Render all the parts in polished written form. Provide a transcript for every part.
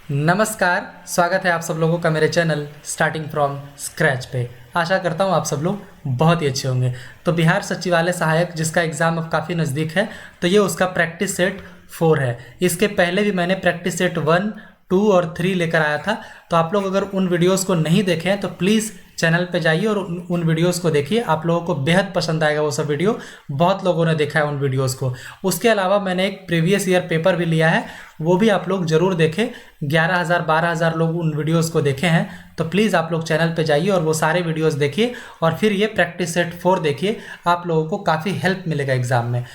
नमस्कार, स्वागत है आप सब लोगों का मेरे चैनल स्टार्टिंग फ्रॉम स्क्रैच पे। आशा करता हूँ आप सब लोग बहुत ही अच्छे होंगे। तो बिहार सचिवालय सहायक जिसका एग्ज़ाम अब काफ़ी नज़दीक है, तो ये उसका प्रैक्टिस सेट 4 है। इसके पहले भी मैंने प्रैक्टिस सेट 1, 2 और 3 लेकर आया था। तो आप लोग अगर उन वीडियोस को नहीं देखे हैं तो प्लीज़ चैनल पे जाइए और उन वीडियोस को देखिए। आप लोगों को बेहद पसंद आएगा वो सब वीडियो, बहुत लोगों ने देखा है उन वीडियोस को। उसके अलावा मैंने एक प्रीवियस ईयर पेपर भी लिया है, वो भी आप लोग ज़रूर देखें। 11,000 12,000 लोग उन वीडियोस को देखे हैं। तो प्लीज़ आप लोग चैनल पे जाइए और वो सारे वीडियोस देखिए और फिर ये प्रैक्टिस सेट 4 देखिए। आप लोगों को काफ़ी हेल्प मिलेगा एग्ज़ाम में।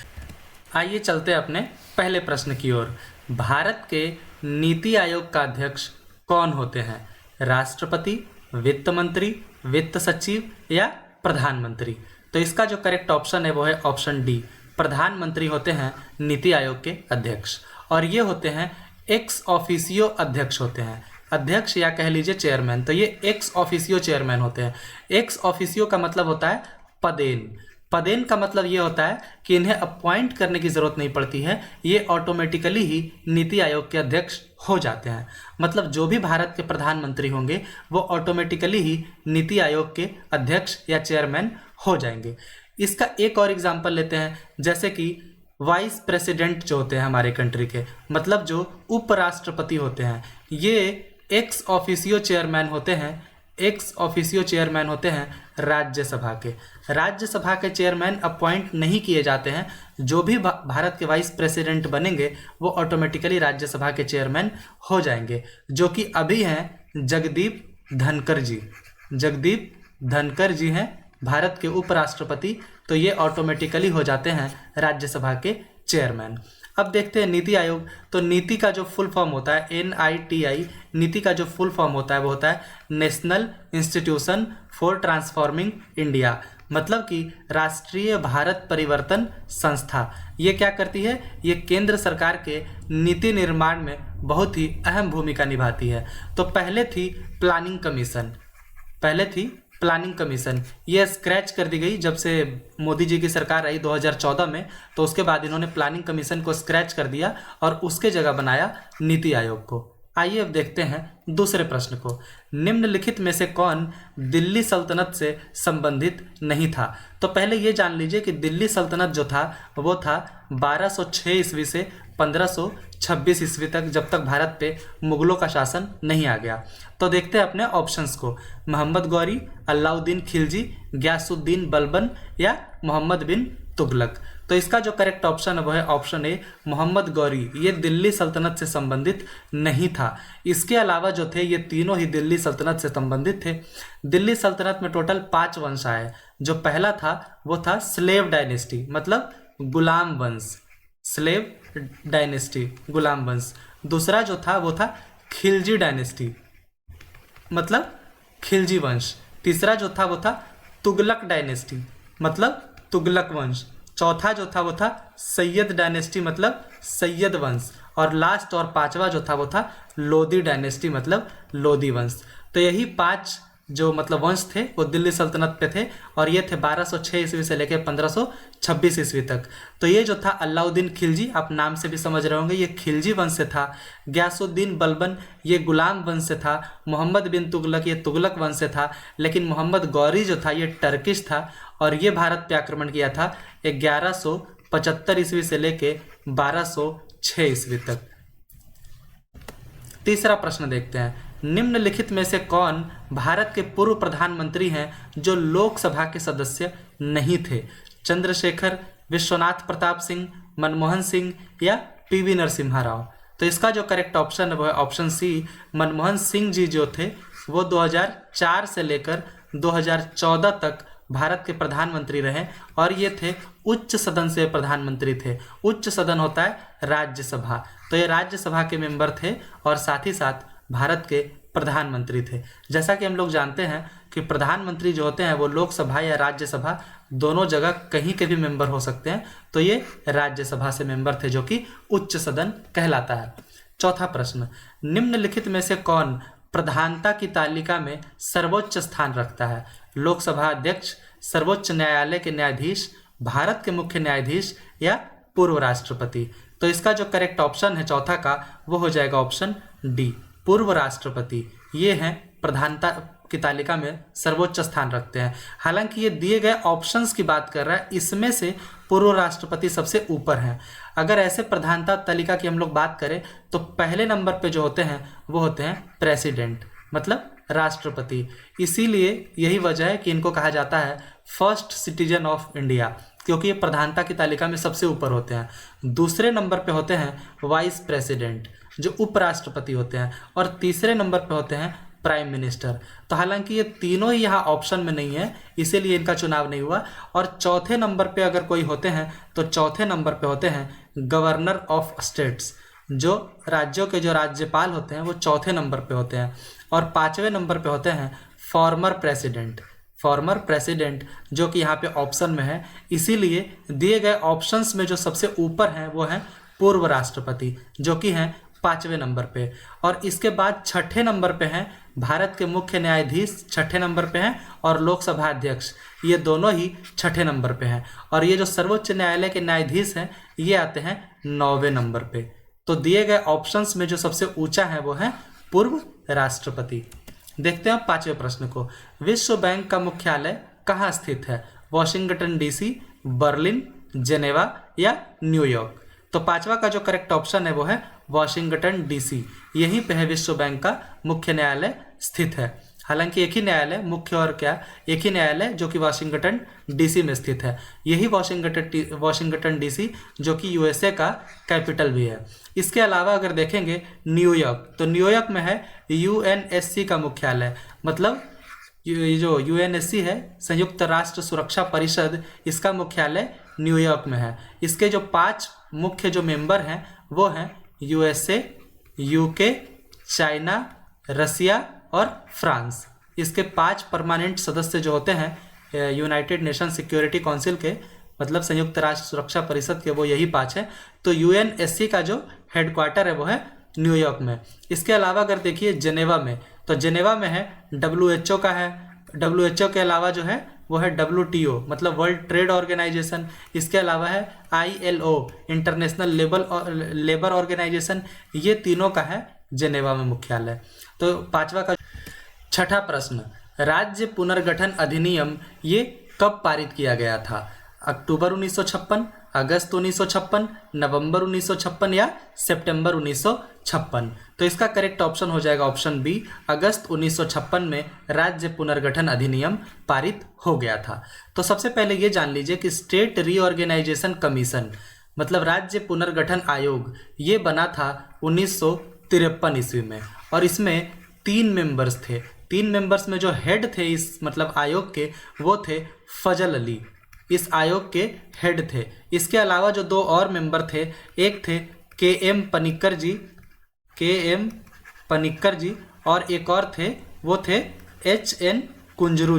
आइए चलते हैं अपने पहले प्रश्न की ओर। भारत के नीति आयोग का अध्यक्ष कौन होते हैं? राष्ट्रपति, वित्त मंत्री, वित्त सचिव या प्रधानमंत्री? तो इसका जो करेक्ट ऑप्शन है वो है ऑप्शन डी, प्रधानमंत्री होते हैं नीति आयोग के अध्यक्ष। और ये होते हैं एक्स ऑफिसियो अध्यक्ष होते हैं, अध्यक्ष या कह लीजिए चेयरमैन। तो ये एक्स ऑफिसियो चेयरमैन होते हैं। एक्स ऑफिसियो का मतलब होता है पदेन। पदेन का मतलब ये होता है कि इन्हें अपॉइंट करने की ज़रूरत नहीं पड़ती है, ये ऑटोमेटिकली ही नीति आयोग के अध्यक्ष हो जाते हैं। मतलब जो भी भारत के प्रधानमंत्री होंगे वो ऑटोमेटिकली ही नीति आयोग के अध्यक्ष या चेयरमैन हो जाएंगे। इसका एक और एग्जांपल लेते हैं, जैसे कि वाइस प्रेसिडेंट जो होते हैं हमारे कंट्री के, मतलब जो उपराष्ट्रपति होते हैं, ये एक्स ऑफिसियो चेयरमैन होते हैं। एक्स ऑफिसियो चेयरमैन होते हैं राज्यसभा के। राज्यसभा के चेयरमैन अपॉइंट नहीं किए जाते हैं। जो भी भारत के वाइस प्रेसिडेंट बनेंगे वो ऑटोमेटिकली राज्यसभा के चेयरमैन हो जाएंगे, जो कि अभी हैं जगदीप धनखड़ जी। जगदीप धनखड़ जी हैं भारत के उपराष्ट्रपति, तो ये ऑटोमेटिकली हो जाते हैं राज्यसभा के चेयरमैन। अब देखते हैं नीति आयोग। तो नीति का जो फुल फॉर्म होता है NITI, नीति का जो फुल फॉर्म होता है वो होता है national institution for transforming India, मतलब कि राष्ट्रीय भारत परिवर्तन संस्था। ये क्या करती है? ये केंद्र सरकार के नीति निर्माण में बहुत ही अहम भूमिका निभाती है। तो पहले थी प्लानिंग कमीशन, ये स्क्रैच कर दी गई जब से मोदी जी की सरकार आई 2014 में। तो उसके बाद इन्होंने प्लानिंग कमीशन को स्क्रैच कर दिया और उसके जगह बनाया नीति आयोग को। आइए अब देखते हैं दूसरे प्रश्न को। निम्नलिखित में से कौन दिल्ली सल्तनत से संबंधित नहीं था? तो पहले ये जान लीजिए कि दिल्ली सल्तनत जो था वो था 1206 ईस्वी से 1526 ईस्वी तक, जब तक भारत पे मुगलों का शासन नहीं आ गया। तो देखते हैं अपने ऑप्शंस को। मोहम्मद गौरी, अलाउद्दीन खिलजी, गयासुद्दीन बलबन या मोहम्मद बिन तुगलक? तो इसका जो करेक्ट ऑप्शन है वो है ऑप्शन ए, मोहम्मद गौरी। ये दिल्ली सल्तनत से संबंधित नहीं था। इसके अलावा जो थे ये तीनों ही दिल्ली सल्तनत से संबंधित थे। दिल्ली सल्तनत में टोटल 5 वंश आए। जो पहला था वो था स्लेव डायनेस्टी, मतलब गुलाम वंश, स्लेव डायनेस्टी, गुलाम वंश। दूसरा जो था वो था खिलजी डायनेस्टी, मतलब खिलजी वंश। तीसरा जो था वो था तुगलक डायनेस्टी, मतलब तुगलक वंश। चौथा जो था वो था सैयद डायनेस्टी, मतलब सैयद वंश। और लास्ट और पांचवा जो था वो था लोदी डायनेस्टी, मतलब लोदी वंश। तो यही 5 जो मतलब वंश थे वो दिल्ली सल्तनत पे थे, और ये थे 1206 ईस्वी से लेकर 1526 ईस्वी तक। तो ये जो था अलाउद्दीन खिलजी, आप नाम से भी समझ रहे होंगे, ये खिलजी वंश से था। गयासुद्दीन बलबन ये गुलाम वंश से था। मोहम्मद बिन तुगलक ये तुगलक वंश से था। लेकिन मोहम्मद गौरी जो था ये टर्किश था, और ये भारत पे आक्रमण किया था 1175 ईस्वी से लेके 1206 ईस्वी तक। तीसरा प्रश्न देखते हैं। निम्नलिखित में से कौन भारत के पूर्व प्रधानमंत्री हैं जो लोकसभा के सदस्य नहीं थे? चंद्रशेखर, विश्वनाथ प्रताप सिंह, मनमोहन सिंह या PV नरसिम्हा राव? तो इसका जो करेक्ट ऑप्शन है वो है ऑप्शन सी, मनमोहन सिंह जी जो थे वो 2004 से लेकर 2014 तक भारत के प्रधानमंत्री रहे, और ये थे उच्च सदन से प्रधानमंत्री थे। उच्च सदन होता है राज्यसभा, तो ये राज्यसभा के मेंबर थे और साथ ही साथ भारत के प्रधानमंत्री थे। जैसा कि हम लोग जानते हैं कि प्रधानमंत्री जो होते हैं वो लोकसभा या राज्यसभा दोनों जगह कहीं के भी मेंबर हो सकते हैं। तो ये राज्यसभा से मेंबर थे, जो कि उच्च सदन कहलाता है। चौथा प्रश्न, निम्नलिखित में से कौन प्रधानता की तालिका में सर्वोच्च स्थान रखता है? लोकसभा अध्यक्ष, सर्वोच्च न्यायालय के न्यायाधीश, भारत के मुख्य न्यायाधीश या पूर्व राष्ट्रपति? तो इसका जो करेक्ट ऑप्शन है चौथा का वो हो जाएगा ऑप्शन डी, पूर्व राष्ट्रपति, ये हैं प्रधानता की तालिका में सर्वोच्च स्थान रखते हैं। हालांकि ये दिए गए ऑप्शंस की बात कर रहा है, इसमें से पूर्व राष्ट्रपति सबसे ऊपर हैं। अगर ऐसे प्रधानता तालिका की हम लोग बात करें तो पहले नंबर पे जो होते हैं वो होते हैं प्रेसिडेंट, मतलब राष्ट्रपति। इसीलिए यही वजह है कि इनको कहा जाता है फर्स्ट सिटीजन ऑफ इंडिया, क्योंकि ये प्रधानता की तालिका में सबसे ऊपर होते हैं। दूसरे नंबर पे होते हैं वाइस प्रेसिडेंट, जो उपराष्ट्रपति होते हैं, और तीसरे नंबर पे होते हैं प्राइम मिनिस्टर। तो हालांकि ये तीनों ही यहाँ ऑप्शन में नहीं है, इसीलिए इनका चुनाव नहीं हुआ। और चौथे नंबर पे अगर कोई होते हैं तो चौथे नंबर पे होते हैं गवर्नर ऑफ स्टेट्स, जो राज्यों के जो राज्यपाल होते हैं वो चौथे नंबर पे होते हैं। और पांचवें नंबर पे होते हैं फॉर्मर प्रेसिडेंट, जो कि यहाँ पे ऑप्शन में है। इसीलिए दिए गए ऑप्शंस में जो सबसे ऊपर हैं वो हैं पूर्व राष्ट्रपति, जो कि हैं पांचवें नंबर पे। और इसके बाद छठे नंबर पे हैं भारत के मुख्य न्यायाधीश, छठे नंबर पे हैं, और लोकसभा अध्यक्ष, ये दोनों ही छठे नंबर पे हैं। और ये जो सर्वोच्च न्यायालय के न्यायाधीश हैं ये आते हैं 9वें नंबर पे। तो दिए गए ऑप्शंस में जो सबसे ऊंचा है वो है पूर्व राष्ट्रपति। देखते हैं पांचवें प्रश्न को। विश्व बैंक का मुख्यालय कहाँ स्थित है? वॉशिंगटन डीसी, बर्लिन, जेनेवा या न्यूयॉर्क? तो पांचवा का जो करेक्ट ऑप्शन है वो है वॉशिंगटन डीसी। यहीं पे है विश्व बैंक का मुख्य न्यायालय स्थित है। हालांकि एक ही न्यायालय, मुख्य और क्या, एक ही न्यायालय जो कि वॉशिंगटन डीसी में स्थित है। यही वॉशिंगटन डीसी जो कि यूएसए का कैपिटल भी है। इसके अलावा अगर देखेंगे न्यूयॉर्क, तो न्यूयॉर्क में है यूएनएससी का मुख्यालय, मतलब ये जो यूएनएससी है, संयुक्त राष्ट्र सुरक्षा परिषद, इसका मुख्यालय न्यूयॉर्क में है। इसके जो 5 मुख्य जो मेंबर हैं वो हैं यूएसए, यूके, चाइना, रसिया और फ्रांस। इसके 5 परमानेंट सदस्य जो होते हैं यूनाइटेड नेशन सिक्योरिटी काउंसिल के, मतलब संयुक्त राष्ट्र सुरक्षा परिषद के, वो यही 5 हैं। तो यूएनएससी का जो हेडक्वार्टर है वो है न्यूयॉर्क में। इसके अलावा अगर देखिए जेनेवा में, तो जेनेवा में है डब्ल्यूएचओ का है। डब्ल्यूएचओ के अलावा जो है वो है डब्ल्यूटीओ, मतलब वर्ल्ड ट्रेड ऑर्गेनाइजेशन। इसके अलावा है आईएलओ, इंटरनेशनल लेबर ऑर्गेनाइजेशन। ये तीनों का है जेनेवा में मुख्यालय। तो पांचवा का छठा प्रश्न, राज्य पुनर्गठन अधिनियम ये कब पारित किया गया था? अक्टूबर 1956, अगस्त 1956, नवंबर 1956 या सितंबर 1956? तो इसका करेक्ट ऑप्शन हो जाएगा ऑप्शन बी, अगस्त 1956 में राज्य पुनर्गठन अधिनियम पारित हो गया था। तो सबसे पहले ये जान लीजिए कि स्टेट रीऑर्गेनाइजेशन कमीशन, मतलब राज्य पुनर्गठन आयोग, ये बना था 1953 ईस्वी में। और इसमें 3 मेंबर्स थे। 3 मेंबर्स में जो हेड थे इस मतलब आयोग के, वो थे फजल अली, इस आयोग के हेड थे। इसके अलावा जो 2 और मेंबर थे, एक थे के.एम. पनिक्कर जी, और एक और थे, वो थे एच.एन. कुंजरू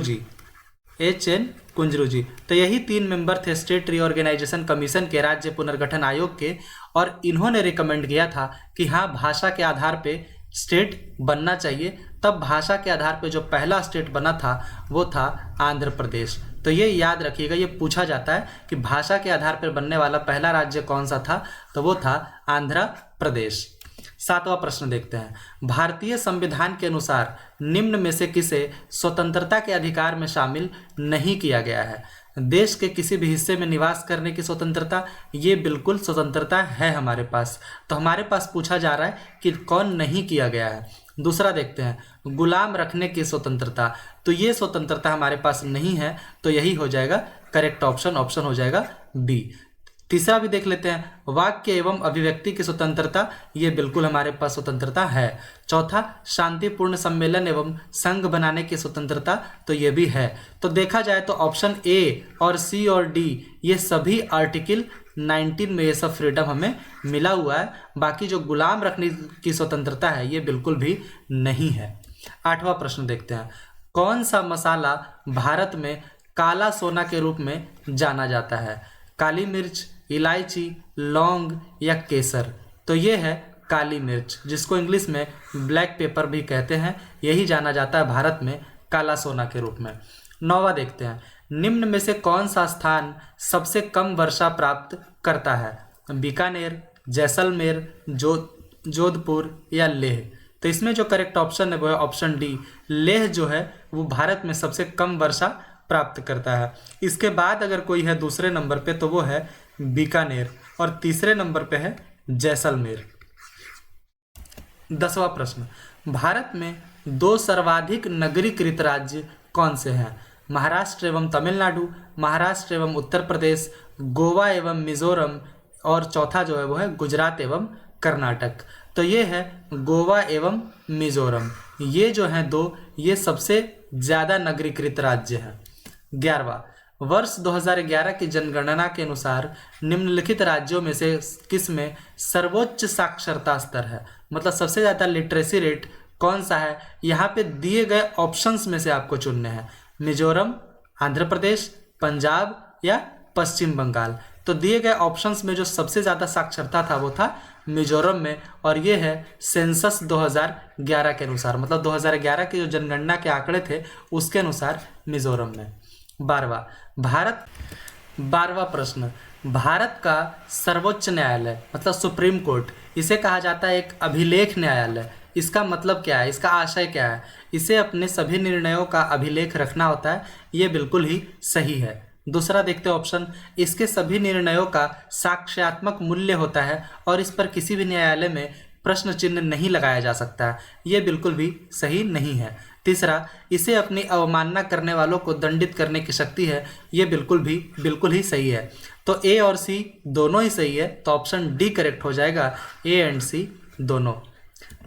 जी। तो यही 3 मेंबर थे स्टेट रीऑर्गेनाइजेशन कमीशन के, राज्य पुनर्गठन आयोग के। और इन्होंने रिकमेंड किया था कि हाँ, भाषा के आधार पे स्टेट बनना चाहिए। तब भाषा के आधार पे जो पहला स्टेट बना था वो था आंध्र प्रदेश। तो ये याद रखिएगा, ये पूछा जाता है कि भाषा के आधार पर बनने वाला पहला राज्य कौन सा था, तो वो था आंध्र प्रदेश। 7वां प्रश्न देखते हैं। भारतीय संविधान के अनुसार निम्न में से किसे स्वतंत्रता के अधिकार में शामिल नहीं किया गया है? देश के किसी भी हिस्से में निवास करने की स्वतंत्रता, ये बिल्कुल स्वतंत्रता है हमारे पास। तो हमारे पास पूछा जा रहा है कि कौन नहीं किया गया है। दूसरा देखते हैं, गुलाम रखने की स्वतंत्रता, तो ये स्वतंत्रता हमारे पास नहीं है। तो यही हो जाएगा करेक्ट ऑप्शन हो जाएगा बी। तीसरा भी देख लेते हैं, वाक्य एवं अभिव्यक्ति की स्वतंत्रता, ये बिल्कुल हमारे पास स्वतंत्रता है। चौथा, शांतिपूर्ण सम्मेलन एवं संघ बनाने की स्वतंत्रता, तो ये भी है। तो देखा जाए तो ऑप्शन ए और सी और डी, ये सभी आर्टिकल 19 में ये सब फ्रीडम हमें मिला हुआ है। बाकी जो गुलाम रखने की स्वतंत्रता है ये बिल्कुल भी नहीं है। 8वां प्रश्न देखते हैं, कौन सा मसाला भारत में काला सोना के रूप में जाना जाता है? काली मिर्च, इलायची, लौंग या केसर? तो ये है काली मिर्च, जिसको इंग्लिश में ब्लैक पेपर भी कहते हैं। यही जाना जाता है भारत में काला सोना के रूप में। 9वां देखते हैं, निम्न में से कौन सा स्थान सबसे कम वर्षा प्राप्त करता है? बीकानेर, जैसलमेर, जोधपुर या लेह? तो इसमें जो करेक्ट ऑप्शन है वो है ऑप्शन डी। लेह जो है वो भारत में सबसे कम वर्षा प्राप्त करता है। इसके बाद अगर कोई है दूसरे नंबर पे तो वो है बीकानेर, और तीसरे नंबर पे है जैसलमेर। 10वां प्रश्न, भारत में 2 सर्वाधिक नगरीकृत राज्य कौन से हैं? महाराष्ट्र एवं तमिलनाडु, महाराष्ट्र एवं उत्तर प्रदेश, गोवा एवं मिजोरम, और चौथा जो है वो है गुजरात एवं कर्नाटक। तो ये है गोवा एवं मिजोरम, ये जो हैं 2, ये सबसे ज़्यादा नगरीकृत राज्य हैं। 11वां, वर्ष 2011 की जनगणना के अनुसार निम्नलिखित राज्यों में से किस में सर्वोच्च साक्षरता स्तर है? मतलब सबसे ज़्यादा लिटरेसी रेट कौन सा है? यहाँ पे दिए गए ऑप्शंस में से आपको चुनने हैं, मिजोरम, आंध्र प्रदेश, पंजाब या पश्चिम बंगाल। तो दिए गए ऑप्शंस में जो सबसे ज़्यादा साक्षरता था वो था मिजोरम में, और ये है सेंसस 2011 के अनुसार, मतलब 2011 के जो जनगणना के आंकड़े थे उसके अनुसार मिजोरम में। 12वां प्रश्न, भारत का सर्वोच्च न्यायालय मतलब सुप्रीम कोर्ट, इसे कहा जाता है एक अभिलेख न्यायालय। इसका मतलब क्या है, इसका आशय क्या है? इसे अपने सभी निर्णयों का अभिलेख रखना होता है, ये बिल्कुल ही सही है। दूसरा देखते हैं ऑप्शन, इसके सभी निर्णयों का साक्ष्यात्मक मूल्य होता है और इस पर किसी भी न्यायालय में प्रश्न चिन्ह नहीं लगाया जा सकता है, ये बिल्कुल भी सही नहीं है। तीसरा, इसे अपनी अवमानना करने वालों को दंडित करने की शक्ति है, ये बिल्कुल ही सही है। तो ए और सी दोनों ही सही है, तो ऑप्शन डी करेक्ट हो जाएगा, ए एंड सी दोनों।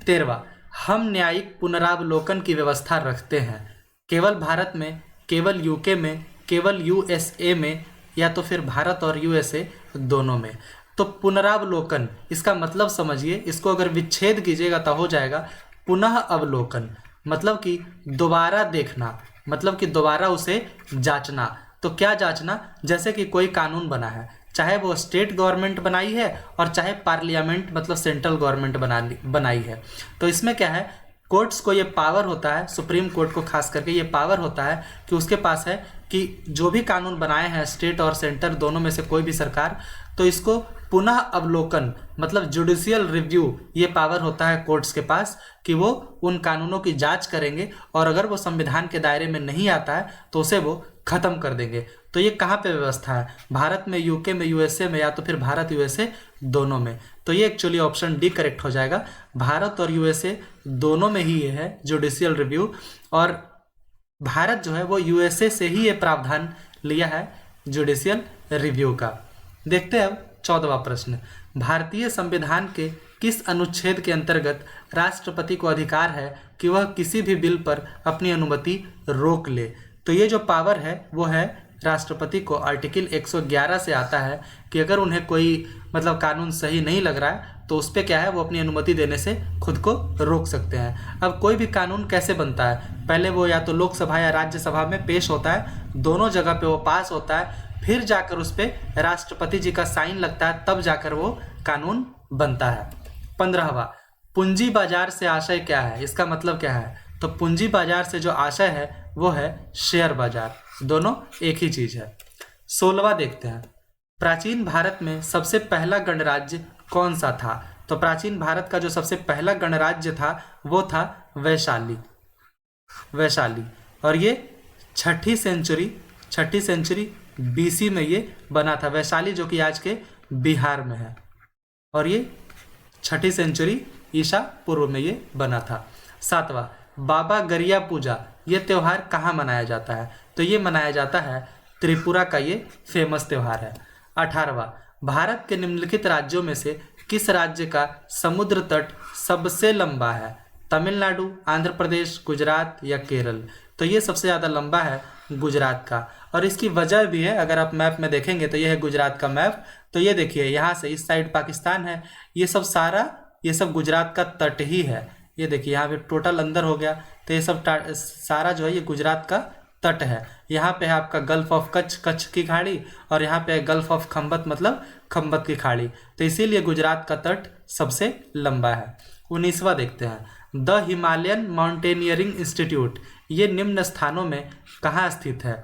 13वां, हम न्यायिक पुनरावलोकन की व्यवस्था रखते हैं केवल भारत में, केवल यूके में, केवल यूएसए में, या तो फिर भारत और यूएसए दोनों में। तो पुनरावलोकन, इसका मतलब समझिए, इसको अगर विच्छेद कीजिएगा तो हो जाएगा पुनः अवलोकन, मतलब कि दोबारा देखना, मतलब कि दोबारा उसे जांचना। तो क्या जांचना? जैसे कि कोई कानून बना है, चाहे वो स्टेट गवर्नमेंट बनाई है और चाहे पार्लियामेंट मतलब सेंट्रल गवर्नमेंट बनाई है, तो इसमें क्या है, कोर्ट्स को ये पावर होता है, सुप्रीम कोर्ट को खास करके ये पावर होता है कि उसके पास है कि जो भी कानून बनाए हैं स्टेट और सेंटर दोनों में से कोई भी सरकार, तो इसको पुनः अवलोकन मतलब जुडिशियल रिव्यू, ये पावर होता है कोर्ट्स के पास कि वो उन कानूनों की जांच करेंगे और अगर वो संविधान के दायरे में नहीं आता है तो उसे वो खत्म कर देंगे। तो ये कहाँ पे व्यवस्था है? भारत में, यूके में, यूएसए में, या तो फिर भारत यूएसए दोनों में। तो ये एक्चुअली ऑप्शन डी करेक्ट हो जाएगा, भारत और यूएसए दोनों में ही ये है जुडिशियल रिव्यू, और भारत जो है वो यूएसए से ही ये प्रावधान लिया है जुडिशियल रिव्यू का। देखते हैं अब 14वां प्रश्न, भारतीय संविधान के किस अनुच्छेद के अंतर्गत राष्ट्रपति को अधिकार है कि वह किसी भी बिल पर अपनी अनुमति रोक ले? तो ये जो पावर है वो है राष्ट्रपति को, आर्टिकल 111 से आता है कि अगर उन्हें कोई मतलब कानून सही नहीं लग रहा है तो उस पर क्या है, वो अपनी अनुमति देने से खुद को रोक सकते हैं। अब कोई भी कानून कैसे बनता है? पहले वो या तो लोकसभा या राज्यसभा में पेश होता है, दोनों जगह पे वो पास होता है, फिर जाकर उस पर राष्ट्रपति जी का साइन लगता है, तब जाकर वो कानून बनता है। 15वां, पूंजी बाजार से आशय क्या है? इसका मतलब क्या है? तो पूंजी बाजार से जो आशय है वो है शेयर बाजार, दोनों एक ही चीज है। 16वां देखते हैं, प्राचीन भारत में सबसे पहला गणराज्य कौन सा था? तो प्राचीन भारत का जो सबसे पहला गणराज्य था वो था वैशाली, और ये छठी सेंचुरी बीसी में ये बना था। वैशाली जो कि आज के बिहार में है, और ये छठी सेंचुरी ईसा पूर्व में ये बना था। 7वां, बाबा गरिया पूजा, ये त्यौहार कहाँ मनाया जाता है? तो ये मनाया जाता है त्रिपुरा का, ये फेमस त्यौहार है। 18वां, भारत के निम्नलिखित राज्यों में से किस राज्य का समुद्र तट सबसे लंबा है? तमिलनाडु, आंध्र प्रदेश, गुजरात या केरल? तो ये सबसे ज़्यादा लंबा है गुजरात का, और इसकी वजह भी है, अगर आप मैप में देखेंगे तो ये है गुजरात का मैप। तो ये देखिए, यहाँ से इस साइड पाकिस्तान है, ये सब गुजरात का तट ही है। ये देखिए यहाँ पे टोटल अंदर हो गया, तो ये सब सारा जो है ये गुजरात का तट है। यहाँ पे है आपका गल्फ ऑफ कच्छ की खाड़ी, और यहाँ पे है गल्फ ऑफ खंबत मतलब खंबत की खाड़ी, तो इसीलिए गुजरात का तट सबसे लंबा है। 19वां देखते हैं, द हिमालयन माउंटेनियरिंग इंस्टीट्यूट, ये निम्न स्थानों में कहाँ स्थित है?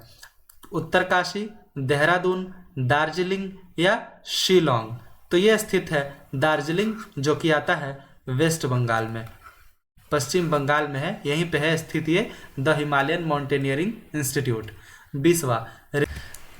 उत्तरकाशी, देहरादून, दार्जिलिंग या शिलोंग? तो ये स्थित है दार्जिलिंग, जो कि आता है वेस्ट बंगाल में। पश्चिम बंगाल में है, यहीं पे है स्थित ये द हिमालयन माउंटेनियरिंग इंस्टीट्यूट।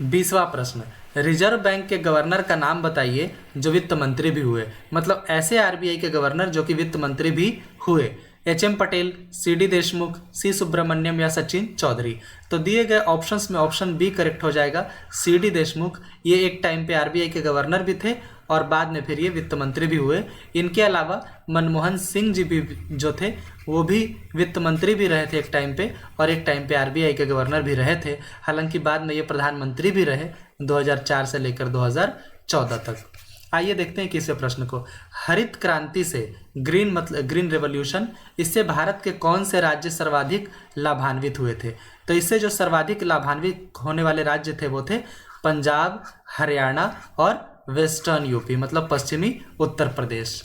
20वां प्रश्न, रिजर्व बैंक के गवर्नर का नाम बताइए जो वित्त मंत्री भी हुए। मतलब ऐसे आरबीआई के गवर्नर जो कि वित्त मंत्री भी हुए। एच.एम. पटेल, सी.डी. देशमुख, सी. सुब्रमण्यम या सचिन चौधरी। तो दिए गए ऑप्शंस में ऑप्शन बी करेक्ट हो जाएगा, सी.डी. देशमुख। ये एक टाइम पे आरबीआई के गवर्नर भी थे और बाद में फिर ये वित्त मंत्री भी हुए। इनके अलावा मनमोहन सिंह जी भी जो थे वो भी वित्त मंत्री भी रहे थे एक टाइम पे, और एक टाइम पे आरबीआई के गवर्नर भी रहे थे। हालांकि बाद में ये प्रधानमंत्री भी रहे 2004 से लेकर 2014 तक। आइए देखते हैं किसी प्रश्न को। हरित क्रांति से ग्रीन रेवोल्यूशन, इससे भारत के कौन से राज्य सर्वाधिक लाभान्वित हुए थे। तो इससे जो सर्वाधिक लाभान्वित होने वाले राज्य थे वो थे पंजाब, हरियाणा और वेस्टर्न यूपी, मतलब पश्चिमी उत्तर प्रदेश।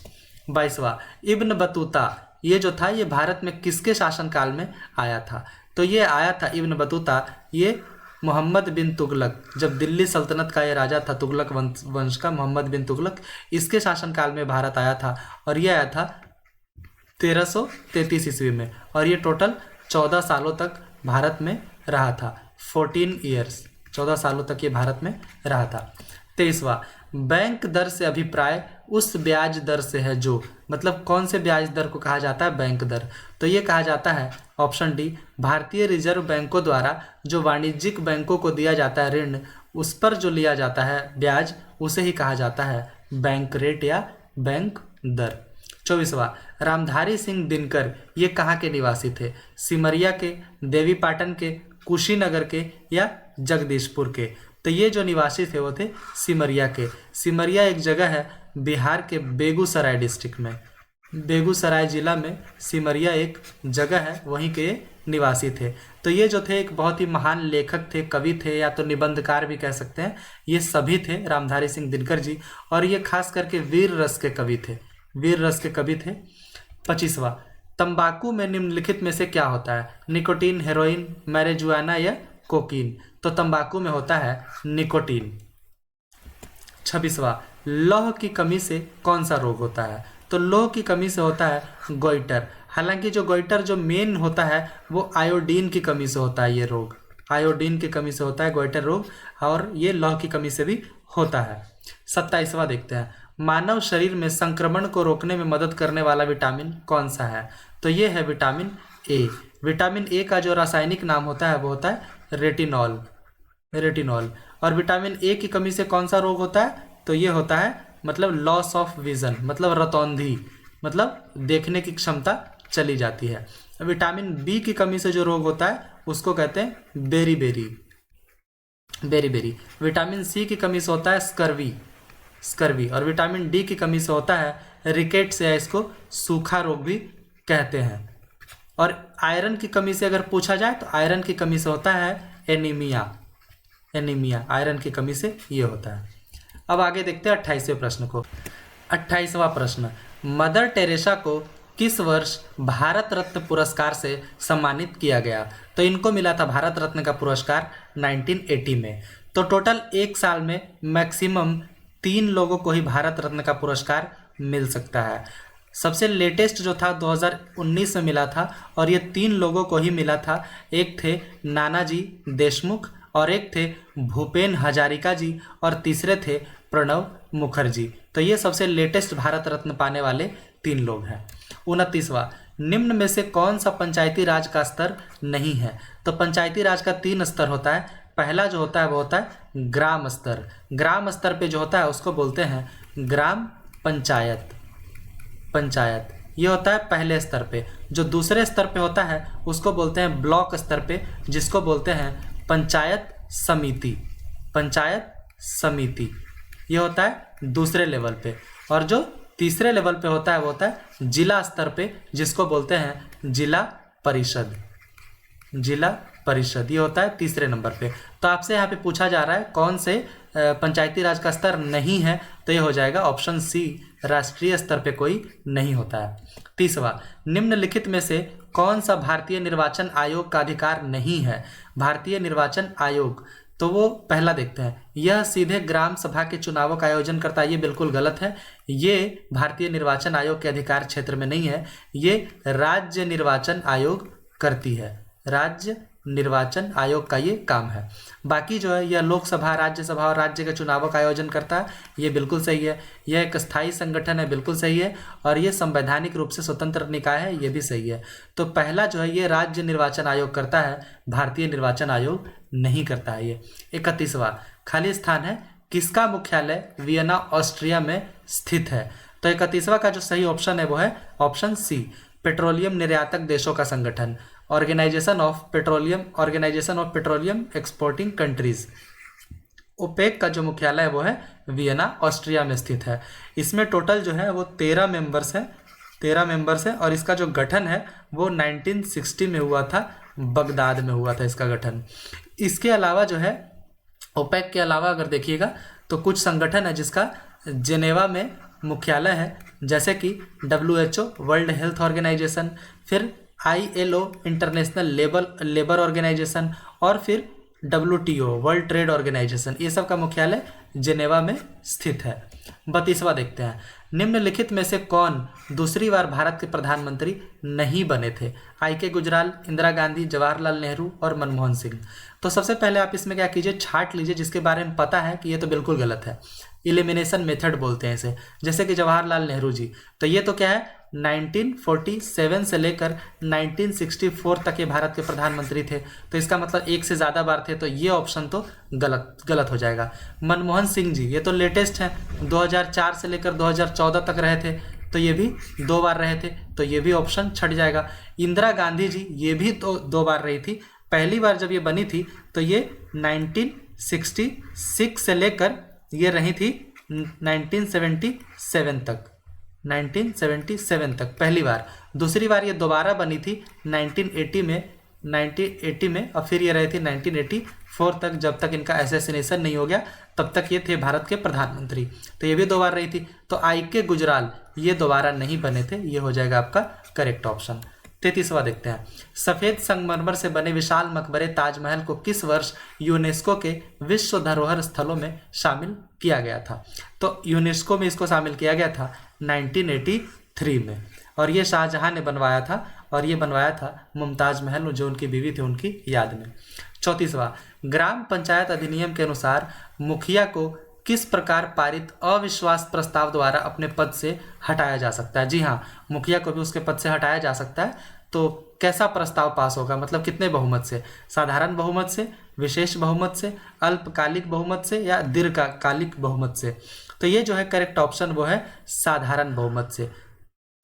22वां, इब्न बतूता, ये जो था ये भारत में किसके शासनकाल में आया था। तो ये आया था इब्न बतूता, ये मोहम्मद बिन तुगलक, जब दिल्ली सल्तनत का ये राजा था तुगलक वंश का, मोहम्मद बिन तुगलक, इसके शासनकाल में भारत आया था। और ये आया था 1333 ईस्वी में, और ये टोटल 14 सालों तक भारत में रहा था। 14 ईयर्स, 14 सालों तक ये भारत में रहा था। 23वां, बैंक दर से अभिप्राय उस ब्याज दर से है जो, मतलब कौन से ब्याज दर को कहा जाता है बैंक दर। तो ये कहा जाता है ऑप्शन डी, भारतीय रिजर्व बैंकों द्वारा जो वाणिज्यिक बैंकों को दिया जाता है ऋण, उस पर जो लिया जाता है ब्याज, उसे ही कहा जाता है बैंक रेट या बैंक दर। 24वां, रामधारी सिंह दिनकर, ये कहाँ के निवासी थे। सिमरिया के, देवीपाटन के, कुशीनगर के या जगदीशपुर के। तो ये जो निवासी थे वो थे सिमरिया के। सिमरिया एक जगह है बिहार के बेगूसराय डिस्ट्रिक्ट में, बेगूसराय जिला में सिमरिया एक जगह है, वहीं के निवासी थे। तो ये जो थे एक बहुत ही महान लेखक थे, कवि थे, या तो निबंधकार भी कह सकते हैं। ये सभी थे रामधारी सिंह दिनकर जी, और ये खास करके वीर रस के कवि थे, वीर रस के कवि थे। 25वां, तंबाकू में निम्नलिखित में से क्या होता है। निकोटीन, हेरोइन, मैरिजुआना या कोकीन। तो तंबाकू में होता है निकोटीन। 26वां, लौह की कमी से कौन सा रोग होता है। तो लौह की कमी से होता है गोइटर। हालांकि जो गोइटर जो मेन होता है वो आयोडीन की कमी से होता है, ये रोग आयोडीन की कमी से होता है गोइटर रोग, और ये लौह की कमी से भी होता है। 27वां देखते हैं, मानव शरीर में संक्रमण को रोकने में मदद करने वाला विटामिन कौन सा है। तो ये है विटामिन ए। विटामिन ए का जो रासायनिक नाम होता है वो होता है रेटिनॉल, रेटिनॉल। और विटामिन ए की कमी से कौन सा रोग होता है। तो ये होता है मतलब लॉस ऑफ विजन, मतलब रतौंधी, मतलब देखने की क्षमता चली जाती है। विटामिन बी की कमी से जो रोग होता है उसको कहते हैं बेरीबेरी, बेरीबेरी। विटामिन सी की कमी से होता है स्कर्वी, स्कर्वी। और विटामिन डी की कमी से होता है रिकेट्स, या इसको सूखा रोग भी कहते हैं। और आयरन की कमी से अगर पूछा जाए तो आयरन की कमी से होता है एनीमिया, एनीमिया आयरन की कमी से ये होता है। अब आगे देखते हैं 28वें प्रश्न को। 28वां प्रश्न, मदर टेरेसा को किस वर्ष भारत रत्न पुरस्कार से सम्मानित किया गया। तो इनको मिला था भारत रत्न का पुरस्कार 1980 में। तो टोटल एक साल में मैक्सिमम 3 लोगों को ही भारत रत्न का पुरस्कार मिल सकता है। सबसे लेटेस्ट जो था 2019 में मिला था, और ये 3 लोगों को ही मिला था। एक थे नानाजी देशमुख, और एक थे भूपेन हजारिका जी, और तीसरे थे प्रणब मुखर्जी। तो ये सबसे लेटेस्ट भारत रत्न पाने वाले 3 लोग हैं। 29वां, निम्न में से कौन सा पंचायती राज का स्तर नहीं है। तो पंचायती राज का 3 स्तर होता है। पहला जो होता है वो होता है ग्राम स्तर। ग्राम स्तर पे जो होता है उसको बोलते हैं ग्राम पंचायत, पंचायत। ये होता है पहले स्तर पे। जो दूसरे स्तर पे होता है उसको बोलते हैं ब्लॉक स्तर पे, जिसको बोलते हैं पंचायत समिति, पंचायत समिति। ये होता है दूसरे लेवल पे। और जो तीसरे लेवल पे होता है वो होता है जिला स्तर पे, जिसको बोलते हैं जिला परिषद, जिला परिषद। ये होता है तीसरे नंबर पे। तो आपसे यहाँ पे पूछा जा रहा है कौन से पंचायती राज का स्तर नहीं है, तो ये हो जाएगा ऑप्शन सी, राष्ट्रीय स्तर पे कोई नहीं होता है। 30वां, निम्नलिखित में से कौन सा भारतीय निर्वाचन आयोग का अधिकार नहीं है। भारतीय निर्वाचन आयोग तो वो पहला देखते हैं, यह सीधे ग्राम सभा के चुनावों का आयोजन करता है। ये बिल्कुल गलत है, ये भारतीय निर्वाचन आयोग के अधिकार क्षेत्र में नहीं है, ये राज्य निर्वाचन आयोग करती है, राज्य निर्वाचन आयोग का ये काम है। बाकी जो है यह लोकसभा, राज्यसभा और राज्य के चुनावों का आयोजन करता है, ये बिल्कुल सही है। यह एक स्थायी संगठन है, बिल्कुल सही है। और ये संवैधानिक रूप से स्वतंत्र निकाय है, ये भी सही है। तो पहला जो है ये राज्य निर्वाचन आयोग करता है, भारतीय निर्वाचन आयोग नहीं करता है। ये 31वां खाली स्थान है, किसका मुख्यालय वियना ऑस्ट्रिया में स्थित है? तो 31वां का जो सही ऑप्शन है वो है ऑप्शन सी, पेट्रोलियम निर्यातक देशों का संगठन, organization of petroleum exporting countries. OPEC का जो मुख्यालय है वो है वियना ऑस्ट्रिया में स्थित है। इसमें टोटल जो है वो 13 मेंबर्स हैं और इसका जो गठन है वो 1960 में हुआ था, बगदाद में हुआ था इसका गठन। इसके अलावा जो है ओपेक के अलावा अगर देखिएगा तो कुछ संगठन है जिसका जेनेवा में मुख्यालय है, जैसे कि WHO वर्ल्ड हेल्थ ऑर्गेनाइजेशन, फिर ILO इंटरनेशनल लेबर ऑर्गेनाइजेशन और फिर WTO वर्ल्ड ट्रेड ऑर्गेनाइजेशन, ये सब का मुख्यालय जेनेवा में स्थित है। 32वां देखते हैं, निम्नलिखित में से कौन दूसरी बार भारत के प्रधानमंत्री नहीं बने थे? IK गुजराल, इंदिरा गांधी, जवाहरलाल नेहरू और मनमोहन सिंह। तो सबसे पहले आप इसमें क्या कीजिए, छांट लीजिए जिसके बारे में पता है कि ये तो बिल्कुल गलत है। एलिमिनेशन मेथड बोलते हैं इसे, जैसे कि जवाहरलाल नेहरू जी, तो ये तो क्या है 1947 से लेकर 1964 तक ये भारत के प्रधानमंत्री थे, तो इसका मतलब एक से ज़्यादा बार थे, तो ये ऑप्शन तो गलत हो जाएगा। मनमोहन सिंह जी ये तो लेटेस्ट हैं, 2004 से लेकर 2014 तक रहे थे, तो ये भी 2 बार रहे थे, तो ये भी ऑप्शन छट जाएगा। इंदिरा गांधी जी ये भी तो 2 बार रही थी, पहली बार जब ये बनी थी तो ये 1966 से लेकर ये रही थी 1977 तक पहली बार। दूसरी बार ये दोबारा बनी थी 1980 में और फिर ये रही थी 1984 तक, जब तक इनका असैसिनेशन नहीं हो गया तब तक ये थे भारत के प्रधानमंत्री, तो ये भी 2 बार रही थी। तो IK गुजराल ये दोबारा नहीं बने थे, ये हो जाएगा आपका करेक्ट ऑप्शन। 33वां देखते हैं, सफ़ेद संगमरमर से बने विशाल मकबरे ताजमहल को किस वर्ष यूनेस्को के विश्व धरोहर स्थलों में शामिल किया गया था? तो यूनेस्को में इसको शामिल किया गया था 1983 में, और ये शाहजहां ने बनवाया था, और ये बनवाया था मुमताज महल जो उनकी बीवी थी उनकी याद में। 34वां, ग्राम पंचायत अधिनियम के अनुसार मुखिया को किस प्रकार पारित अविश्वास प्रस्ताव द्वारा अपने पद से हटाया जा सकता है? जी हाँ, मुखिया को भी उसके पद से हटाया जा सकता है। तो कैसा प्रस्ताव पास होगा, मतलब कितने बहुमत से? साधारण बहुमत से, विशेष बहुमत से, अल्पकालिक बहुमत से या दीर्घकालिक बहुमत से? तो ये जो है करेक्ट ऑप्शन वो है साधारण बहुमत से।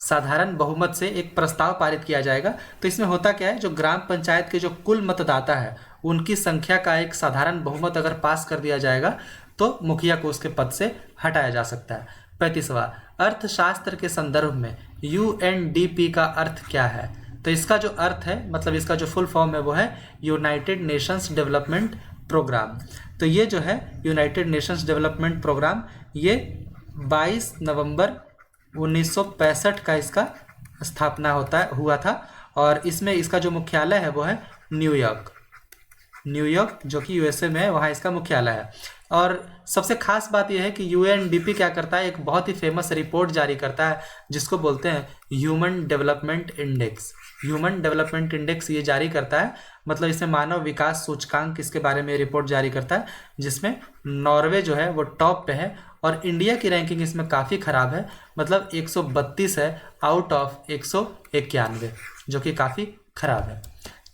साधारण बहुमत से एक प्रस्ताव पारित किया जाएगा। तो इसमें होता क्या है, जो ग्राम पंचायत के जो कुल मतदाता है उनकी संख्या का एक साधारण बहुमत अगर पास कर दिया जाएगा तो मुखिया को उसके पद से हटाया जा सकता है। 35वां, अर्थशास्त्र के संदर्भ में UNDP का अर्थ क्या है? तो इसका जो अर्थ है, मतलब इसका जो फुल फॉर्म है वो है यूनाइटेड नेशंस डेवलपमेंट प्रोग्राम। तो ये जो है यूनाइटेड नेशंस डेवलपमेंट प्रोग्राम, ये 22 नवंबर 1965 का इसका स्थापना हुआ था, और इसमें इसका जो मुख्यालय है वो है न्यूयॉर्क जो कि USA में है, वहाँ इसका मुख्यालय है। और सबसे खास बात यह है कि UNDP क्या करता है, एक बहुत ही फेमस रिपोर्ट जारी करता है जिसको बोलते हैं ह्यूमन डेवलपमेंट इंडेक्स ये जारी करता है, मतलब इसमें मानव विकास सूचकांक इसके बारे में रिपोर्ट जारी करता है, जिसमें नॉर्वे जो है वो टॉप पे है और इंडिया की रैंकिंग इसमें काफ़ी ख़राब है, मतलब 132 है आउट ऑफ 191, जो कि काफ़ी ख़राब है।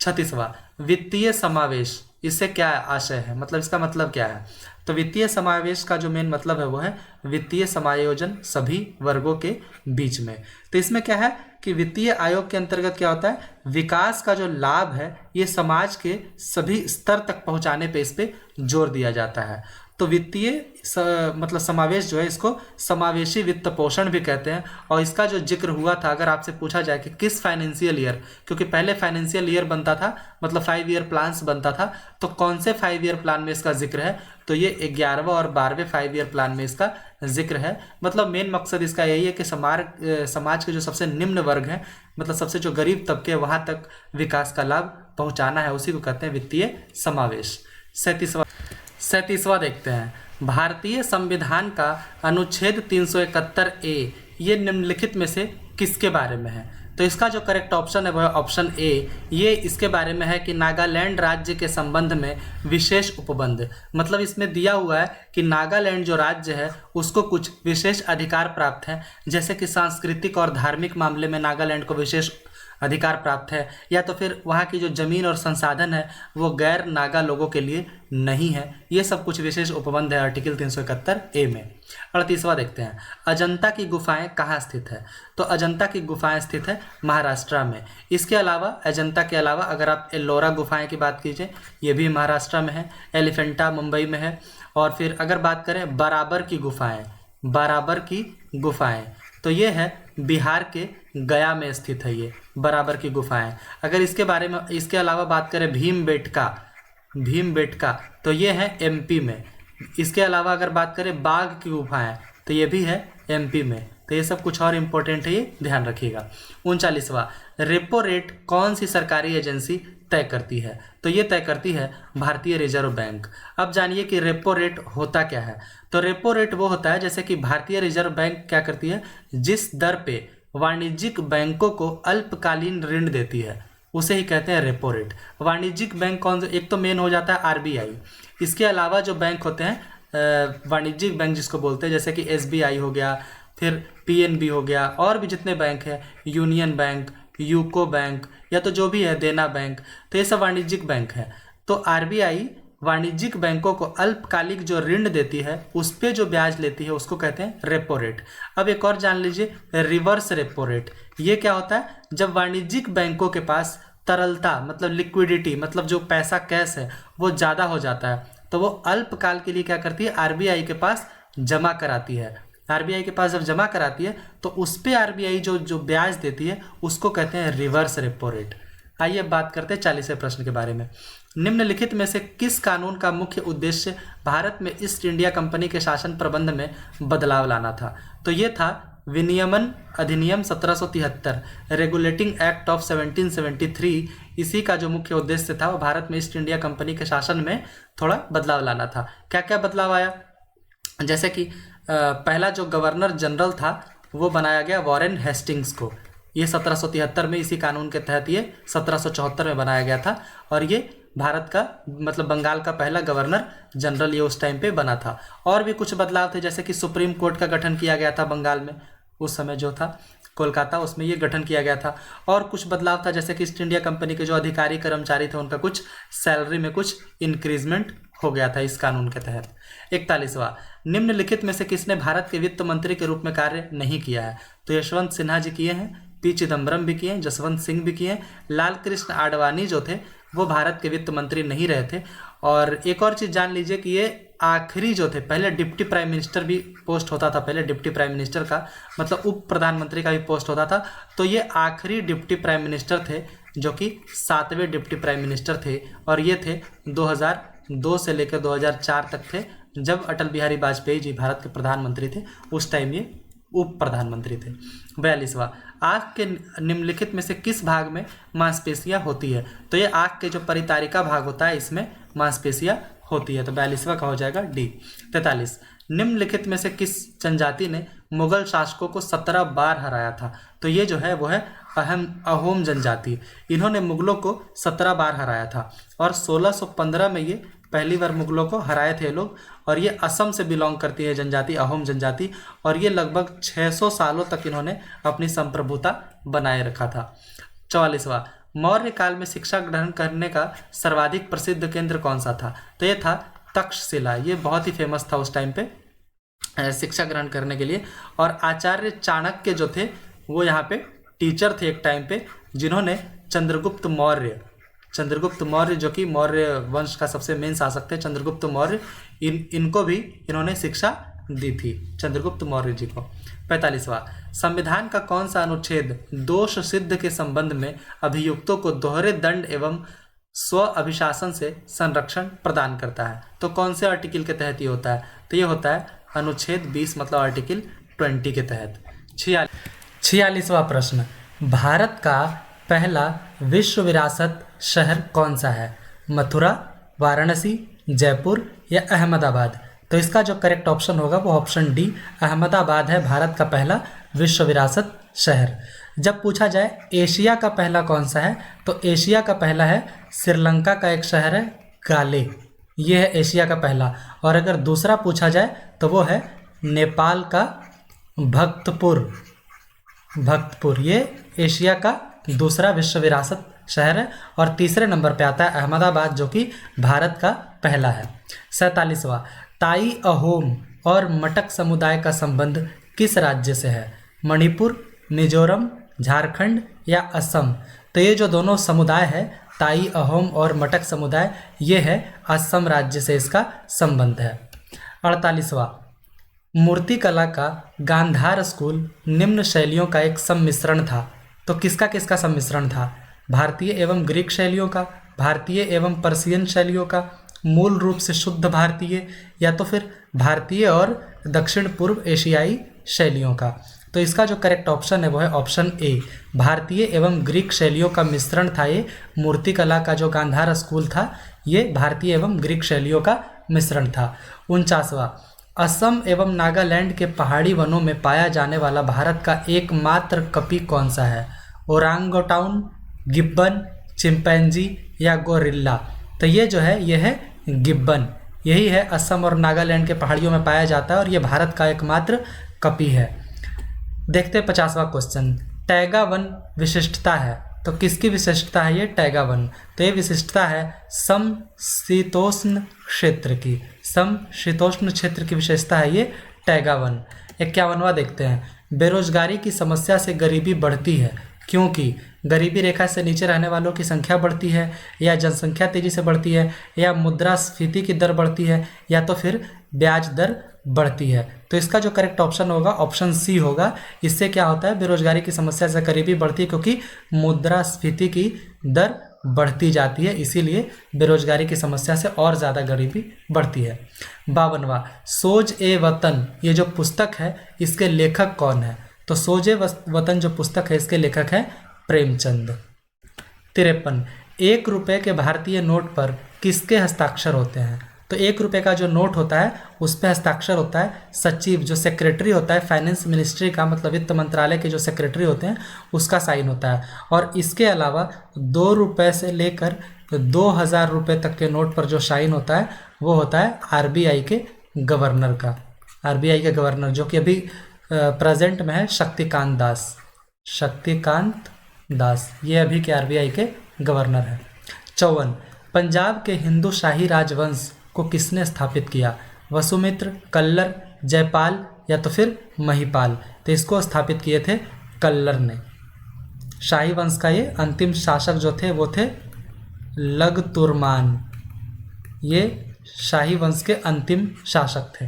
36वां, वित्तीय समावेश, इससे क्या आशय है, मतलब इसका मतलब क्या है? तो वित्तीय समावेश का जो मेन मतलब है वो है वित्तीय समायोजन सभी वर्गों के बीच में। तो इसमें क्या है कि वित्तीय आयोग के अंतर्गत क्या होता है, विकास का जो लाभ है ये समाज के सभी स्तर तक पहुंचाने पे इस पे जोर दिया जाता है। तो वित्तीय मतलब समावेश जो है इसको समावेशी वित्त पोषण भी कहते हैं, और इसका जो जिक्र हुआ था, अगर आपसे पूछा जाए कि किस फाइनेंशियल ईयर, क्योंकि पहले फाइनेंशियल ईयर बनता था, मतलब 5 ईयर प्लान्स बनता था, तो कौन से 5 ईयर प्लान में इसका जिक्र है, तो ये 11वां और 12वें 5 ईयर प्लान में इसका जिक्र है। मतलब मेन मकसद इसका यही है कि समाज के जो सबसे निम्न वर्ग हैं, मतलब सबसे जो गरीब तबके वहाँ तक विकास का लाभ पहुँचाना है, उसी को कहते हैं वित्तीय समावेश। सैंतीसवां देखते हैं। भारतीय संविधान का अनुच्छेद 371A ये निम्नलिखित में से किसके बारे में है? तो इसका जो करेक्ट ऑप्शन है वह ऑप्शन ए, ये इसके बारे में है कि नागालैंड राज्य के संबंध में विशेष उपबंध। मतलब इसमें दिया हुआ है कि नागालैंड जो राज्य है उसको कुछ विशेष अधिकार प्राप्त है, जैसे कि सांस्कृतिक और धार्मिक मामले में नागालैंड को विशेष अधिकार प्राप्त है, या तो फिर वहाँ की जो ज़मीन और संसाधन है वो गैर नागा लोगों के लिए नहीं है। ये सब कुछ विशेष उपबंध है आर्टिकल 371A में। 38वां देखते हैं। अजंता की गुफाएं कहाँ स्थित है? तो अजंता की गुफाएं स्थित है महाराष्ट्र में। इसके अलावा अजंता के अलावा अगर आप एल्लोरा गुफाएं की बात कीजिए, ये भी महाराष्ट्र में है। एलिफेंटा मुंबई में है। और फिर अगर बात करें बराबर की गुफाएं, तो ये है बिहार के गया में स्थित है ये बराबर की गुफाएं। अगर इसके बारे में इसके अलावा बात करें भीमबेटका तो ये है एमपी में। इसके अलावा अगर बात करें बाघ की गुफाएं तो ये भी है एमपी में। तो ये सब कुछ और इम्पोर्टेंट है, ये ध्यान रखिएगा। 39वां, रेपो रेट कौन सी सरकारी एजेंसी तय करती है? तो ये तय करती है भारतीय रिजर्व बैंक। अब जानिए कि रेपो रेट होता क्या है। तो रेपो रेट वो होता है जैसे कि भारतीय रिजर्व बैंक क्या करती है, जिस दर पे वाणिज्यिक बैंकों को अल्पकालीन ऋण देती है उसे ही कहते हैं रेपो रेट। वाणिज्यिक बैंक कौन से? एक तो मेन हो जाता है आरबीआई। इसके अलावा जो बैंक होते हैं वाणिज्यिक बैंक जिसको बोलते हैं, जैसे कि एसबीआई हो गया, फिर पीएनबी हो गया, और भी जितने बैंक हैं, यूनियन बैंक, यूको बैंक, या तो जो भी है देना बैंक, तो ये सब वाणिज्यिक बैंक है। तो आरबीआई वाणिज्यिक बैंकों को अल्पकालिक जो ऋण देती है उस पे जो ब्याज लेती है उसको कहते हैं रेपो रेट। अब एक और जान लीजिए, रिवर्स रेपो रेट। ये क्या होता है? जब वाणिज्यिक बैंकों के पास तरलता मतलब लिक्विडिटी मतलब जो पैसा कैश है वो ज़्यादा हो जाता है, तो वो अल्पकाल के लिए क्या करती है, आरबीआई के पास जमा कराती है। आरबीआई के पास जब जमा कराती है तो उस पे आरबीआई जो ब्याज देती है उसको कहते हैं रिवर्स रेपो रेट। आइए अब बात करते हैं 40वें प्रश्न के बारे में। निम्नलिखित में से किस कानून का मुख्य उद्देश्य भारत में ईस्ट इंडिया कंपनी के शासन प्रबंध में बदलाव लाना था? तो ये था विनियमन अधिनियम 1773, रेगुलेटिंग एक्ट ऑफ 1773। इसी का जो मुख्य उद्देश्य था वो भारत में ईस्ट इंडिया कंपनी के शासन में थोड़ा बदलाव लाना था। क्या क्या बदलाव आया? जैसे कि पहला जो गवर्नर जनरल था वो बनाया गया वॉरेन हेस्टिंग्स को। ये 1773 में इसी कानून के तहत ये 1774 में बनाया गया था, और ये भारत का मतलब बंगाल का पहला गवर्नर जनरल ये उस टाइम पे बना था। और भी कुछ बदलाव थे, जैसे कि सुप्रीम कोर्ट का गठन किया गया था बंगाल में, उस समय जो था कोलकाता, उसमें ये गठन किया गया था। और कुछ बदलाव था, जैसे कि ईस्ट इंडिया कंपनी के जो अधिकारी कर्मचारी थे उनका कुछ सैलरी में कुछ इंक्रीजमेंट हो गया था इस कानून के तहत। 41वां, निम्नलिखित में से किसने भारत के वित्त मंत्री के रूप में कार्य नहीं किया है? तो यशवंत सिन्हा जी किए हैं, पी चिदम्बरम भी किए हैं, जसवंत सिंह भी किए हैं, लाल कृष्ण आडवाणी जो थे वो भारत के वित्त मंत्री नहीं रहे थे। और एक और चीज़ जान लीजिए कि ये आखिरी जो थे, पहले डिप्टी प्राइम मिनिस्टर भी पोस्ट होता था, पहले डिप्टी प्राइम मिनिस्टर का मतलब उप प्रधानमंत्री का भी पोस्ट होता था, तो ये आखिरी डिप्टी प्राइम मिनिस्टर थे जो कि 7वें डिप्टी प्राइम मिनिस्टर थे, और ये थे 2002 से लेकर 2004 तक थे, जब अटल बिहारी वाजपेयी जी भारत के प्रधानमंत्री थे, उस टाइम ये उप प्रधानमंत्री थे। 42वां, आँख के निम्नलिखित में से किस भाग में मांसपेशियां होती है? तो ये आँख के जो परितारिका भाग होता है इसमें मांसपेशियां होती है, तो 42वां का हो जाएगा डी। 43, निम्नलिखित में से किस जनजाति ने मुगल शासकों को 17 बार हराया था? तो ये जो है वो है अहोम जनजाति। इन्होंने मुगलों को 17 बार हराया था, और 1615 में ये पहली बार मुगलों को हराए थे लोग। और ये असम से बिलोंग करती है जनजाति, अहोम जनजाति, और ये लगभग 600 सालों तक इन्होंने अपनी संप्रभुता बनाए रखा था। 44वां, मौर्य काल में शिक्षा ग्रहण करने का सर्वाधिक प्रसिद्ध केंद्र कौन सा था? तो ये था तक्षशिला। ये बहुत ही फेमस था उस टाइम पे शिक्षा ग्रहण करने के लिए। और आचार्य चाणक्य जो थे वो यहाँ पे टीचर थे एक टाइम पे, जिन्होंने चंद्रगुप्त मौर्य जो कि मौर्य वंश का सबसे मेन शासक थे, चंद्रगुप्त मौर्य, इनको भी इन्होंने शिक्षा दी थी, चंद्रगुप्त मौर्य जी को। 45वां, संविधान का कौन सा अनुच्छेद दोष सिद्ध के संबंध में अभियुक्तों को दोहरे दंड एवं स्व अभिशासन से संरक्षण प्रदान करता है? तो कौन से आर्टिकल के तहत ये होता है? तो ये होता है अनुच्छेद 20 मतलब आर्टिकल 20 के तहत। 46वां प्रश्न, भारत का पहला विश्व विरासत शहर कौन सा है? मथुरा, वाराणसी, जयपुर या अहमदाबाद? तो इसका जो करेक्ट ऑप्शन होगा वो ऑप्शन डी अहमदाबाद है, भारत का पहला विश्व विरासत शहर। जब पूछा जाए एशिया का पहला कौन सा है, तो एशिया का पहला है श्रीलंका का एक शहर है गाले, ये है एशिया का पहला। और अगर दूसरा पूछा जाए तो वो है नेपाल का भक्तपुर, ये एशिया का दूसरा विश्व विरासत शहर है। और तीसरे नंबर पे आता है अहमदाबाद, जो कि भारत का पहला है। 47वां, ताई अहोम और मटक समुदाय का संबंध किस राज्य से है? मणिपुर, मिजोरम, झारखंड या असम? तो ये जो दोनों समुदाय है ताई अहोम और मटक समुदाय, ये है असम राज्य से इसका संबंध है। 48वां, मूर्तिकला का गांधार स्कूल निम्न शैलियों का एक सम्मिश्रण था। तो किसका किसका सम्मिश्रण था? भारतीय एवं ग्रीक शैलियों का, भारतीय एवं पर्शियन शैलियों का, मूल रूप से शुद्ध भारतीय, या तो फिर भारतीय और दक्षिण पूर्व एशियाई शैलियों का? तो इसका जो करेक्ट ऑप्शन है वो है ऑप्शन ए, भारतीय एवं ग्रीक शैलियों का मिश्रण था ये। मूर्तिकला का जो गांधार स्कूल था ये भारतीय एवं ग्रीक शैलियों का मिश्रण था। 49वां, असम एवं नागालैंड के पहाड़ी वनों में पाया जाने वाला भारत का एकमात्र कपि कौन सा है? ओरांगोटाउन, गिब्बन, चिंपैंजी या गोरिल्ला? तो ये जो है ये है गिब्बन, यही है असम और नागालैंड के पहाड़ियों में पाया जाता है और ये भारत का एकमात्र कपि है। देखते हैं 50वां क्वेश्चन, टैगा वन विशिष्टता है। तो किसकी विशिष्टता है ये टैगा वन? तो ये विशिष्टता है समशीतोष्ण क्षेत्र की, समशीतोष्ण क्षेत्र की विशेषता है ये टैगा वन। 51वां देखते हैं, बेरोजगारी की समस्या से गरीबी बढ़ती है क्योंकि गरीबी रेखा से नीचे रहने वालों की संख्या बढ़ती है, या जनसंख्या तेजी से बढ़ती है, या मुद्रास्फीति की दर बढ़ती है, या तो फिर ब्याज दर बढ़ती है? तो इसका जो करेक्ट ऑप्शन होगा ऑप्शन सी होगा। इससे क्या होता है? बेरोजगारी की समस्या से गरीबी बढ़ती है क्योंकि मुद्रास्फीति की दर बढ़ती जाती है, इसीलिए बेरोजगारी की समस्या से और ज़्यादा गरीबी बढ़ती है। 52वां, सोज ए वतन, ये जो पुस्तक है इसके लेखक कौन है? तो सोज ए वतन जो पुस्तक है इसके लेखक है प्रेमचंद। 53, 1 रुपये के भारतीय नोट पर किसके हस्ताक्षर होते हैं? तो 1 रुपये का जो नोट होता है उस पर हस्ताक्षर होता है सचिव, जो सेक्रेटरी होता है फाइनेंस मिनिस्ट्री का, मतलब वित्त मंत्रालय के जो सेक्रेटरी होते हैं उसका साइन होता है। और इसके अलावा 2 रुपये से लेकर 2000 रुपये तक के नोट पर जो साइन होता है वो होता है आरबीआई के गवर्नर का, आरबीआई के गवर्नर, जो कि अभी प्रेजेंट में है शक्तिकांत दास, ये अभी के आरबीआई के गवर्नर हैं। 54, पंजाब के हिंदू शाही राजवंश को किसने स्थापित किया? वसुमित्र, कल्लर, जयपाल या तो फिर महिपाल? तो इसको स्थापित किए थे कल्लर ने। शाही वंश का ये अंतिम शासक जो थे वो थे लगतुर्मान, ये शाही वंश के अंतिम शासक थे।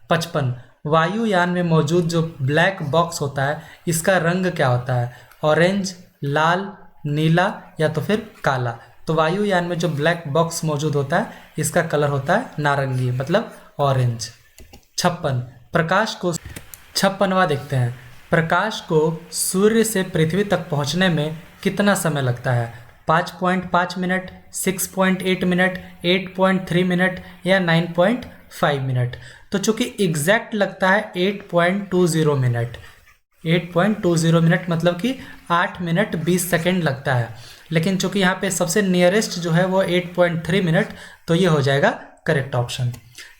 55, वायुयान में मौजूद जो ब्लैक बॉक्स होता है इसका रंग क्या होता है? ऑरेंज, लाल, नीला या तो फिर काला? तो वायुयान में जो ब्लैक बॉक्स मौजूद होता है इसका कलर होता है नारंगी, मतलब ऑरेंज। 56वां देखते हैं, प्रकाश को सूर्य से पृथ्वी तक पहुंचने में कितना समय लगता है? 5.5 मिनट, 6.8 मिनट, 8.3 मिनट या 9.5 मिनट? तो चूंकि एग्जैक्ट लगता है 8.20 मिनट, 8.20 मिनट मतलब कि 8 मिनट 20 सेकेंड लगता है, लेकिन चूंकि यहाँ पे सबसे नियरेस्ट जो है वो 8.3 मिनट, तो ये हो जाएगा करेक्ट ऑप्शन।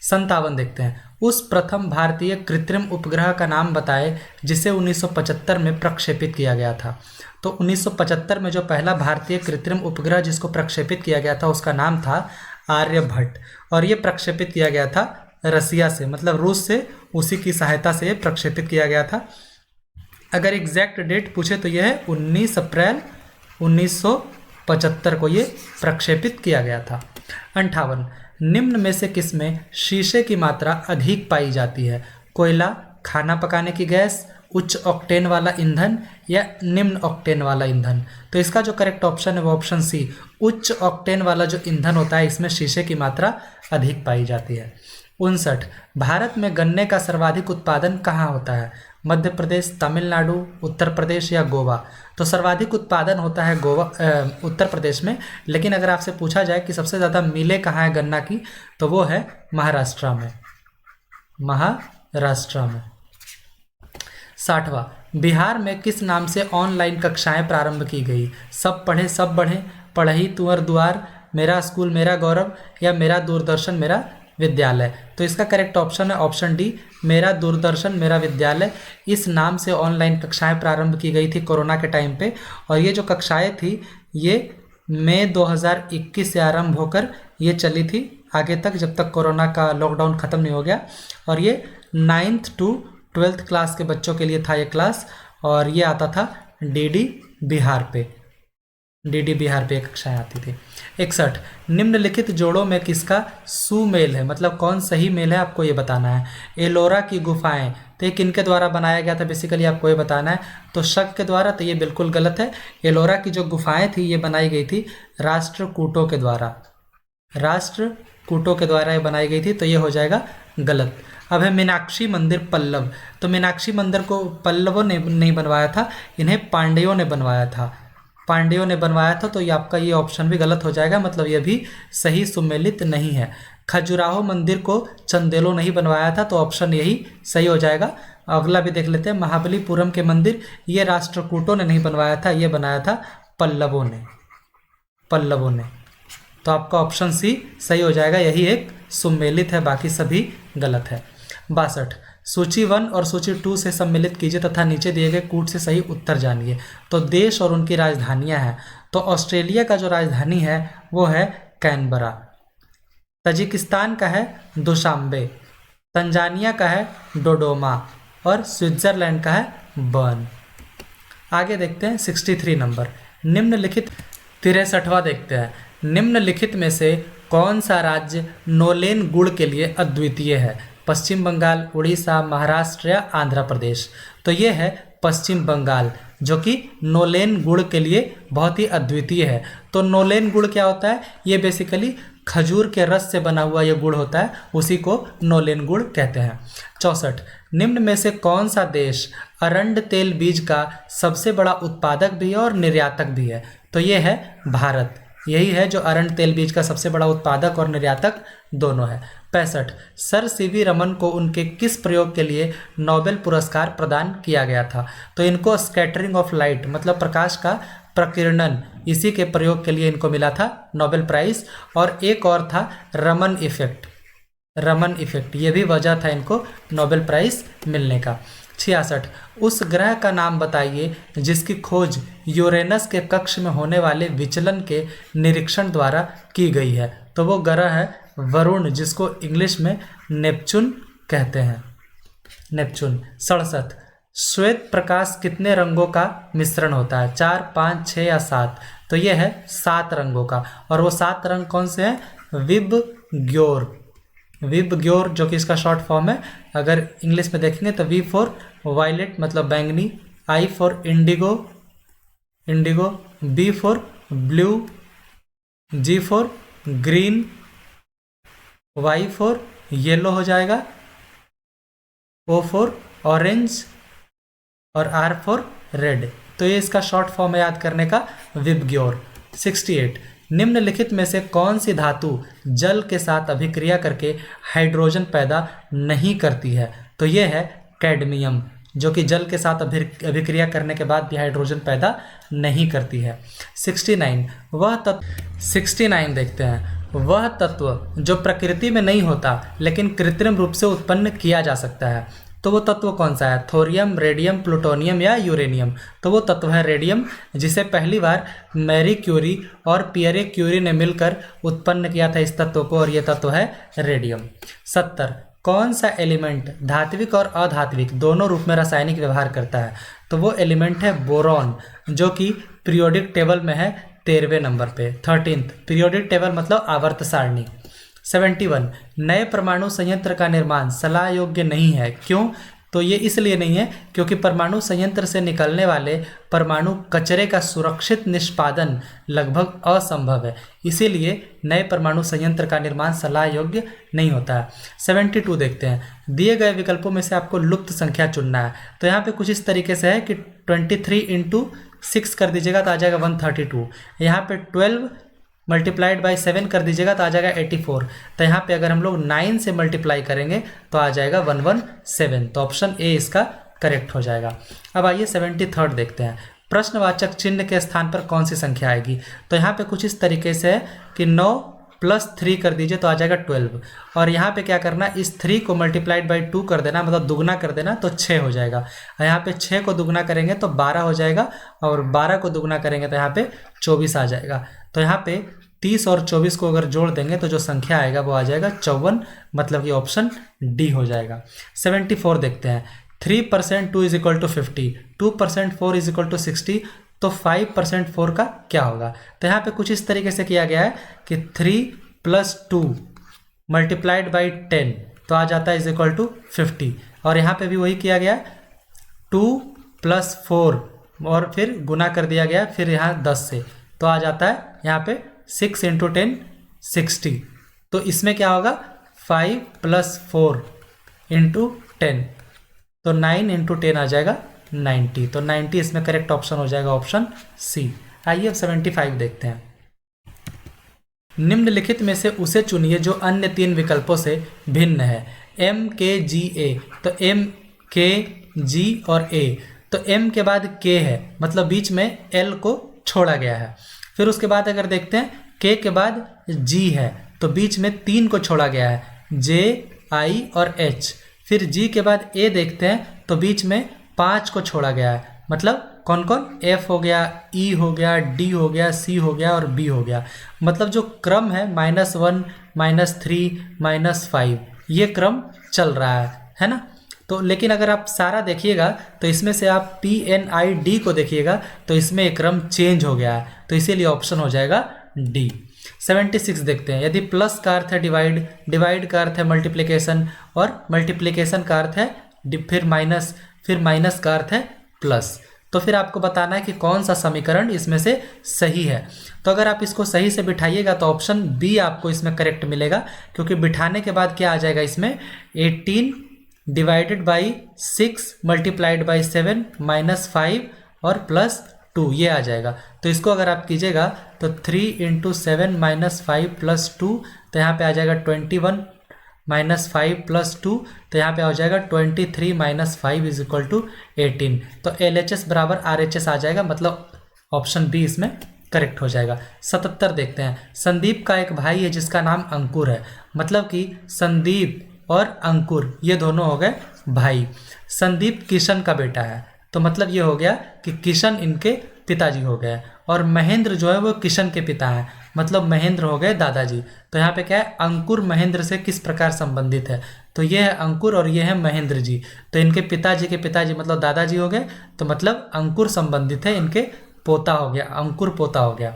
57 देखते हैं, उस प्रथम भारतीय कृत्रिम उपग्रह का नाम बताए जिसे 1975 में प्रक्षेपित किया गया था। तो 1975 में जो पहला भारतीय कृत्रिम उपग्रह जिसको प्रक्षेपित किया गया था उसका नाम था आर्यभट्ट, और ये प्रक्षेपित किया गया था रसिया से, मतलब रूस से, उसी की सहायता से ये प्रक्षेपित किया गया था। अगर एग्जैक्ट डेट पूछे तो यह है 19 अप्रैल 1975 को ये प्रक्षेपित किया गया था। 58, निम्न में से किसमें शीशे की मात्रा अधिक पाई जाती है? कोयला, खाना पकाने की गैस, उच्च ऑक्टेन वाला ईंधन या निम्न ऑक्टेन वाला ईंधन? तो इसका जो करेक्ट ऑप्शन है वो ऑप्शन सी, उच्च ऑक्टेन वाला जो ईंधन होता है इसमें शीशे की मात्रा अधिक पाई जाती है। 59, भारत में गन्ने का सर्वाधिक उत्पादन कहाँ होता है? मध्य प्रदेश, तमिलनाडु, उत्तर प्रदेश या गोवा? तो सर्वाधिक उत्पादन होता है गोवा उत्तर प्रदेश में, लेकिन अगर आपसे पूछा जाए कि सबसे ज़्यादा मिलें कहाँ है गन्ना की, तो वो है महाराष्ट्र में। महाराष्ट्र में। 60वां, बिहार में किस नाम से ऑनलाइन कक्षाएं प्रारंभ की गई? सब पढ़े सब बढ़े, पढ़ई तुअर दुआर, मेरा स्कूल मेरा गौरव या मेरा दूरदर्शन मेरा विद्यालय? तो इसका करेक्ट ऑप्शन है ऑप्शन डी, मेरा दूरदर्शन मेरा विद्यालय। इस नाम से ऑनलाइन कक्षाएं प्रारंभ की गई थी कोरोना के टाइम पे, और ये जो कक्षाएं थी ये मई 2021 से आरंभ होकर ये चली थी आगे तक, जब तक कोरोना का लॉकडाउन ख़त्म नहीं हो गया। और ये 9th to 12th क्लास के बच्चों के लिए था ये क्लास, और ये आता था डीडी बिहार पे। डीडी बिहार पे कक्षाएं आती थी। 61, निम्नलिखित जोड़ों में किसका सुमेल है? मतलब कौन सही मेल है आपको ये बताना है। एलोरा की गुफाएं, तो ये किनके द्वारा बनाया गया था बेसिकली आपको ये बताना है। तो शक के द्वारा, तो ये बिल्कुल गलत है। एलोरा की जो गुफाएं थी ये बनाई गई थी राष्ट्रकूटों के द्वारा। राष्ट्रकूटों के द्वारा ये बनाई गई थी, तो ये हो जाएगा गलत। अब है मीनाक्षी मंदिर पल्लव। तो मीनाक्षी मंदिर को पल्लवों ने नहीं बनवाया था, इन्हें पांड्यों ने बनवाया था। पांड्यों ने बनवाया था, तो ये आपका ये ऑप्शन भी गलत हो जाएगा, मतलब ये भी सही सुमेलित नहीं है। खजुराहो मंदिर को चंदेलों नहीं बनवाया था, तो ऑप्शन यही सही हो जाएगा। अगला भी देख लेते हैं, महाबलीपुरम के मंदिर ये राष्ट्रकूटों ने नहीं बनवाया था, ये बनाया था पल्लवों ने। पल्लवों ने। तो आपका ऑप्शन सी सही हो जाएगा, यही एक सुमेलित है, बाकी सभी गलत है। 62, सूची 1 और सूची 2 से सम्मिलित कीजिए तथा नीचे दिए गए कूट से सही उत्तर जानिए। तो देश और उनकी राजधानियां हैं। तो ऑस्ट्रेलिया का जो राजधानी है वो है कैनबरा। तजिकिस्तान का है दुशांबे। तंजानिया का है डोडोमा। और स्विट्जरलैंड का है बर्न। आगे देखते हैं 63 नंबर, निम्नलिखित 63वां देखते हैं। निम्नलिखित में से कौन सा राज्य नोलेन गुड़ के लिए अद्वितीय है? पश्चिम बंगाल, उड़ीसा, महाराष्ट्र या आंध्र प्रदेश? तो ये है पश्चिम बंगाल, जो कि नोलेन गुड़ के लिए बहुत ही अद्वितीय है। तो नोलेन गुड़ क्या होता है? ये बेसिकली खजूर के रस से बना हुआ ये गुड़ होता है, उसी को नोलेन गुड़ कहते हैं। 64, निम्न में से कौन सा देश अरंड तेल बीज का सबसे बड़ा उत्पादक भी है और निर्यातक भी है? तो ये है भारत। यही है जो अरंड तेल बीज का सबसे बड़ा उत्पादक और निर्यातक दोनों है। 65, सर सीवी रमन को उनके किस प्रयोग के लिए नोबेल पुरस्कार प्रदान किया गया था? तो इनको स्कैटरिंग ऑफ लाइट, मतलब प्रकाश का प्रकीर्णन, इसी के प्रयोग के लिए इनको मिला था नोबेल प्राइज। और एक और था रमन इफेक्ट। रमन इफेक्ट, ये भी वजह था इनको नोबेल प्राइज मिलने का। 66, उस ग्रह का नाम बताइए जिसकी खोज यूरेनस के कक्ष में होने वाले विचलन के निरीक्षण द्वारा की गई है। तो वो ग्रह है वरुण, जिसको इंग्लिश में नेपच्यून कहते हैं। नेपच्यून। 67, श्वेत प्रकाश कितने रंगों का मिश्रण होता है? 4, 5, 6 या 7? तो ये है 7 रंगों का। और वो 7 रंग कौन से हैं? विबग्योर। विबग्योर, जो कि इसका शॉर्ट फॉर्म है। अगर इंग्लिश में देखेंगे तो वी फॉर वायलेट मतलब बैंगनी, I for indigo indigo, B for blue, G for green, Y for yellow हो जाएगा, ओ फॉर ऑरेंज और आर फॉर रेड। तो ये इसका शॉर्ट फॉर्म है याद करने का, विबग्योर। 68, निम्नलिखित में से कौन सी धातु जल के साथ अभिक्रिया करके हाइड्रोजन पैदा नहीं करती है? तो ये है कैडमियम, जो कि जल के साथ अभिक्रिया करने के बाद भी हाइड्रोजन पैदा नहीं करती है। 69, वह तत्व 69 देखते हैं, वह तत्व जो प्रकृति में नहीं होता लेकिन कृत्रिम रूप से उत्पन्न किया जा सकता है। तो वो तत्व कौन सा है? थोरियम, रेडियम, प्लूटोनियम या यूरेनियम? तो वो तत्व है रेडियम, जिसे पहली बार मैरी क्यूरी और पियरे क्यूरी ने मिलकर उत्पन्न किया था इस तत्व को, और ये तत्व है रेडियम। 70, कौन सा एलिमेंट धात्विक और अधात्विक दोनों रूप में रासायनिक व्यवहार करता है? तो वो एलिमेंट है बोरॉन, जो कि पीरियोडिक टेबल में है 13वें नंबर पे, 13th। पीरियोडिक टेबल मतलब आवर्त सारणी। 71, नए परमाणु संयंत्र का निर्माण सलाह योग्य नहीं है, क्यों? तो ये इसलिए नहीं है क्योंकि परमाणु संयंत्र से निकलने वाले परमाणु कचरे का सुरक्षित निष्पादन लगभग असंभव है, इसीलिए नए परमाणु संयंत्र का निर्माण सलाह योग्य नहीं होता है। 72 देखते हैं। दिए गए विकल्पों में से आपको लुप्त संख्या चुनना है। तो यहाँ पे कुछ इस तरीके से है कि 23 इंटू 6 कर दीजिएगा तो आ जाएगा 132। यहाँ पे 12 मल्टीप्लाइड बाई 7 कर दीजिएगा तो आ जाएगा 84। तो यहाँ पे अगर हम लोग 9 से मल्टीप्लाई करेंगे तो आ जाएगा 117। तो ऑप्शन ए इसका करेक्ट हो जाएगा। अब आइए 73 देखते हैं। प्रश्नवाचक चिन्ह के स्थान पर कौन सी संख्या आएगी। तो यहाँ पे कुछ इस तरीके से है कि 9 प्लस 3 कर दीजिए तो आ जाएगा 12। और यहाँ पे क्या करना, इस 3 को मल्टीप्लाइड बाई 2 कर देना, मतलब दुगना कर देना तो 6 हो जाएगा। यहाँ पे 6 को दुगना करेंगे तो 12 हो जाएगा, और 12 को दुगना करेंगे तो यहाँ पे 24 आ जाएगा। तो यहाँ पे 30 और 24 को अगर जोड़ देंगे तो जो संख्या आएगा वो आ जाएगा 54, मतलब कि ऑप्शन डी हो जाएगा। 74 देखते हैं। 3% 2 is equal to 50, 2% 4 is equal to 60, तो 5% 4 का क्या होगा। तो यहाँ पे कुछ इस तरीके से किया गया है कि 3 प्लस 2 मल्टीप्लाइड बाई 10 तो आ जाता है इज इक्वल टू 50। और यहाँ पे भी वही किया गया, 2 प्लस 4 और फिर गुना कर दिया गया फिर यहाँ 10 से, तो आ जाता है यहाँ पे 6 इंटू 10 60। तो इसमें क्या होगा, 5 प्लस 4 इंटू 10, तो 9 इंटू 10 आ जाएगा 90। तो 90 इसमें करेक्ट ऑप्शन हो जाएगा, ऑप्शन सी। आइए अब 75 देखते हैं। निम्नलिखित में से उसे चुनिए जो अन्य 3 विकल्पों से भिन्न है। M K G A, तो M K G और A, तो M के बाद K है, मतलब बीच में L को छोड़ा गया है। फिर उसके बाद अगर देखते हैं K के बाद G है, तो बीच में 3 को छोड़ा गया है, J I और H। फिर G के बाद A देखते हैं तो बीच में 5 को छोड़ा गया है, मतलब कौन कौन, F हो गया, E हो गया, D हो गया, C हो गया और B हो गया। मतलब जो क्रम है -1 -3 -5 ये क्रम चल रहा है ना। तो लेकिन अगर आप सारा देखिएगा तो इसमें से आप PNID को देखिएगा तो इसमें एक क्रम चेंज हो गया है, तो इसीलिए ऑप्शन हो जाएगा डी। 76 देखते हैं। यदि प्लस का अर्थ है डिवाइड, डिवाइड का अर्थ है मल्टीप्लिकेशन, और मल्टीप्लिकेशन का अर्थ है फिर माइनस का अर्थ है प्लस, तो फिर आपको बताना है कि कौन सा समीकरण इसमें से सही है। तो अगर आप इसको सही से बिठाइएगा तो ऑप्शन बी आपको इसमें करेक्ट मिलेगा, क्योंकि बिठाने के बाद क्या आ जाएगा इसमें, 18 डिवाइडेड बाई 6 मल्टीप्लाइड बाई 7 -5 और प्लस 2 ये आ जाएगा। तो इसको अगर आप कीजिएगा तो 3 इंटू 7 -5 प्लस 2, तो यहाँ पे आ जाएगा 21 -5 प्लस 2, तो यहाँ पे आ जाएगा 23 -5 इज इक्वल टू 18। तो LHS बराबर RHS आ जाएगा, मतलब ऑप्शन बी इसमें करेक्ट हो जाएगा। 77 देखते हैं। संदीप का एक भाई है जिसका नाम अंकुर है, मतलब कि संदीप और अंकुर ये दोनों हो गए भाई। संदीप किशन का बेटा है, तो मतलब ये हो गया कि किशन इनके पिताजी हो गए, और महेंद्र जो है वो किशन के पिता हैं, मतलब महेंद्र हो गए दादाजी। तो यहाँ पे क्या है, अंकुर महेंद्र से किस प्रकार संबंधित है, तो ये है अंकुर और ये है महेंद्र जी, तो इनके पिताजी के पिताजी मतलब दादाजी हो गए, तो मतलब अंकुर संबंधित है, इनके पोता हो गया, अंकुर पोता हो गया,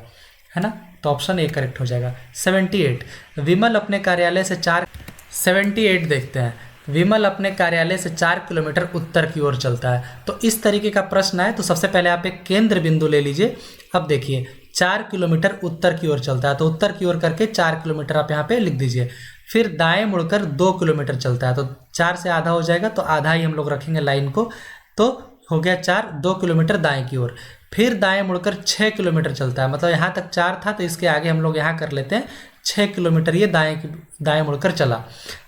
है ना। तो ऑप्शन ए करेक्ट हो जाएगा। 78 विमल अपने कार्यालय से 78 देखते हैं। विमल अपने कार्यालय से 4 किलोमीटर उत्तर की ओर चलता है। तो इस तरीके का प्रश्न है, तो सबसे पहले आप एक केंद्र बिंदु ले लीजिए। अब देखिए 4 किलोमीटर उत्तर की ओर चलता है, तो उत्तर की ओर करके 4 किलोमीटर आप यहाँ पे लिख दीजिए। फिर दाएं मुड़कर 2 किलोमीटर चलता है, तो 4 से आधा हो जाएगा, तो आधा ही हम लोग रखेंगे लाइन को, तो हो गया 4, 2 किलोमीटर दाएं की ओर। फिर दाएं मुड़कर 6 किलोमीटर चलता है, मतलब यहाँ तक 4 था तो इसके आगे हम लोग यहाँ कर लेते हैं 6 किलोमीटर, ये दाएं मुड़कर चला।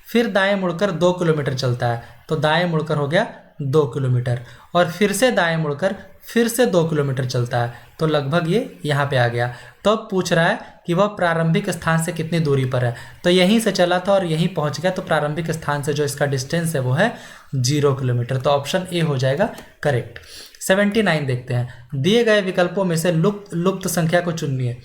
फिर दाएं मुड़कर 2 किलोमीटर चलता है, तो दाएं मुड़कर हो गया 2 किलोमीटर, और फिर से दाएं मुड़कर फिर से 2 किलोमीटर चलता है, तो लगभग ये यहाँ पे आ गया। तो अब पूछ रहा है कि वह प्रारंभिक स्थान से कितनी दूरी पर है, तो यहीं से चला था और यहीं पहुँच गया, तो प्रारंभिक स्थान से जो इसका डिस्टेंस है वो है 0 किलोमीटर, तो ऑप्शन ए हो जाएगा करेक्ट। 79 देखते हैं। दिए गए विकल्पों में से लुप्त संख्या को चुनिए।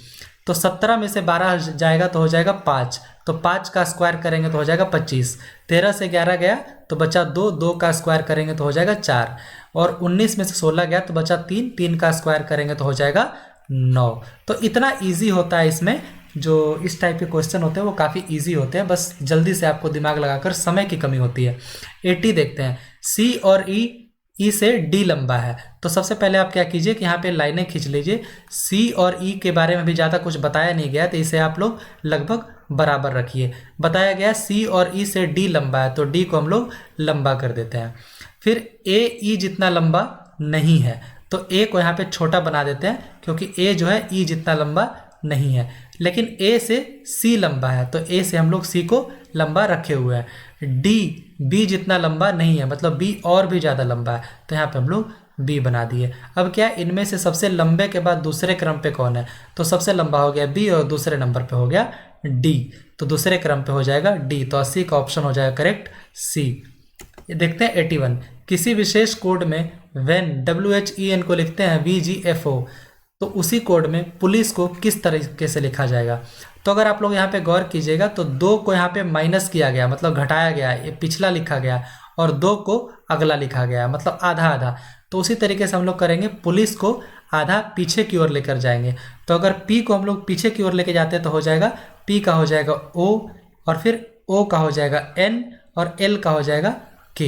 तो 17 में से 12 जाएगा तो हो जाएगा 5, तो 5 का स्क्वायर करेंगे तो हो जाएगा 25। 13 से 11 गया तो बचा 2, 2 का स्क्वायर करेंगे तो हो जाएगा 4, और 19 में से 16 गया तो बचा 3, 3 का स्क्वायर करेंगे तो हो जाएगा 9। तो इतना इजी होता है इसमें जो इस टाइप के क्वेश्चन होते हैं वो काफ़ी इजी होते हैं, बस जल्दी से आपको दिमाग लगाकर, समय की कमी होती है। 80 देखते हैं, सी और ई से डी लंबा है, तो सबसे पहले आप क्या कीजिए कि यहाँ पे लाइनें खींच लीजिए। सी और ई के बारे में भी ज़्यादा कुछ बताया नहीं गया, तो इसे आप लोग लगभग बराबर रखिए। बताया गया सी और ई से डी लंबा है, तो डी को हम लोग लंबा कर देते हैं। फिर ए ई जितना लंबा नहीं है, तो ए को यहाँ पे छोटा बना देते हैं, क्योंकि ए जो है ई जितना लंबा नहीं है, लेकिन ए से सी लंबा है, तो ए से हम लोग सी को लंबा रखे हुए हैं। डी बी जितना लंबा नहीं है, मतलब बी और भी ज़्यादा लंबा है, तो यहाँ पे हम लोग बी बना दिए। अब क्या, इनमें से सबसे लंबे के बाद दूसरे क्रम पे कौन है, तो सबसे लंबा हो गया बी और दूसरे नंबर पे हो गया डी, तो दूसरे क्रम पे हो जाएगा डी, तो 80 का ऑप्शन हो जाएगा करेक्ट सी। देखते हैं 81, किसी विशेष कोड में वेन WHEN को लिखते हैं VGFO, तो उसी कोड में पुलिस को किस तरीके से लिखा जाएगा। तो अगर आप लोग यहाँ पे गौर कीजिएगा तो 2 को यहाँ पे माइनस किया गया, मतलब घटाया गया, ये पिछला लिखा गया, और 2 को अगला लिखा गया, मतलब आधा आधा। तो उसी तरीके से हम लोग करेंगे, पुलिस को आधा पीछे की ओर लेकर जाएंगे। तो अगर P को हम लोग पीछे की ओर लेके जाते हैं तो हो जाएगा P का हो जाएगा O, और फिर O का हो जाएगा N, और L का हो जाएगा K,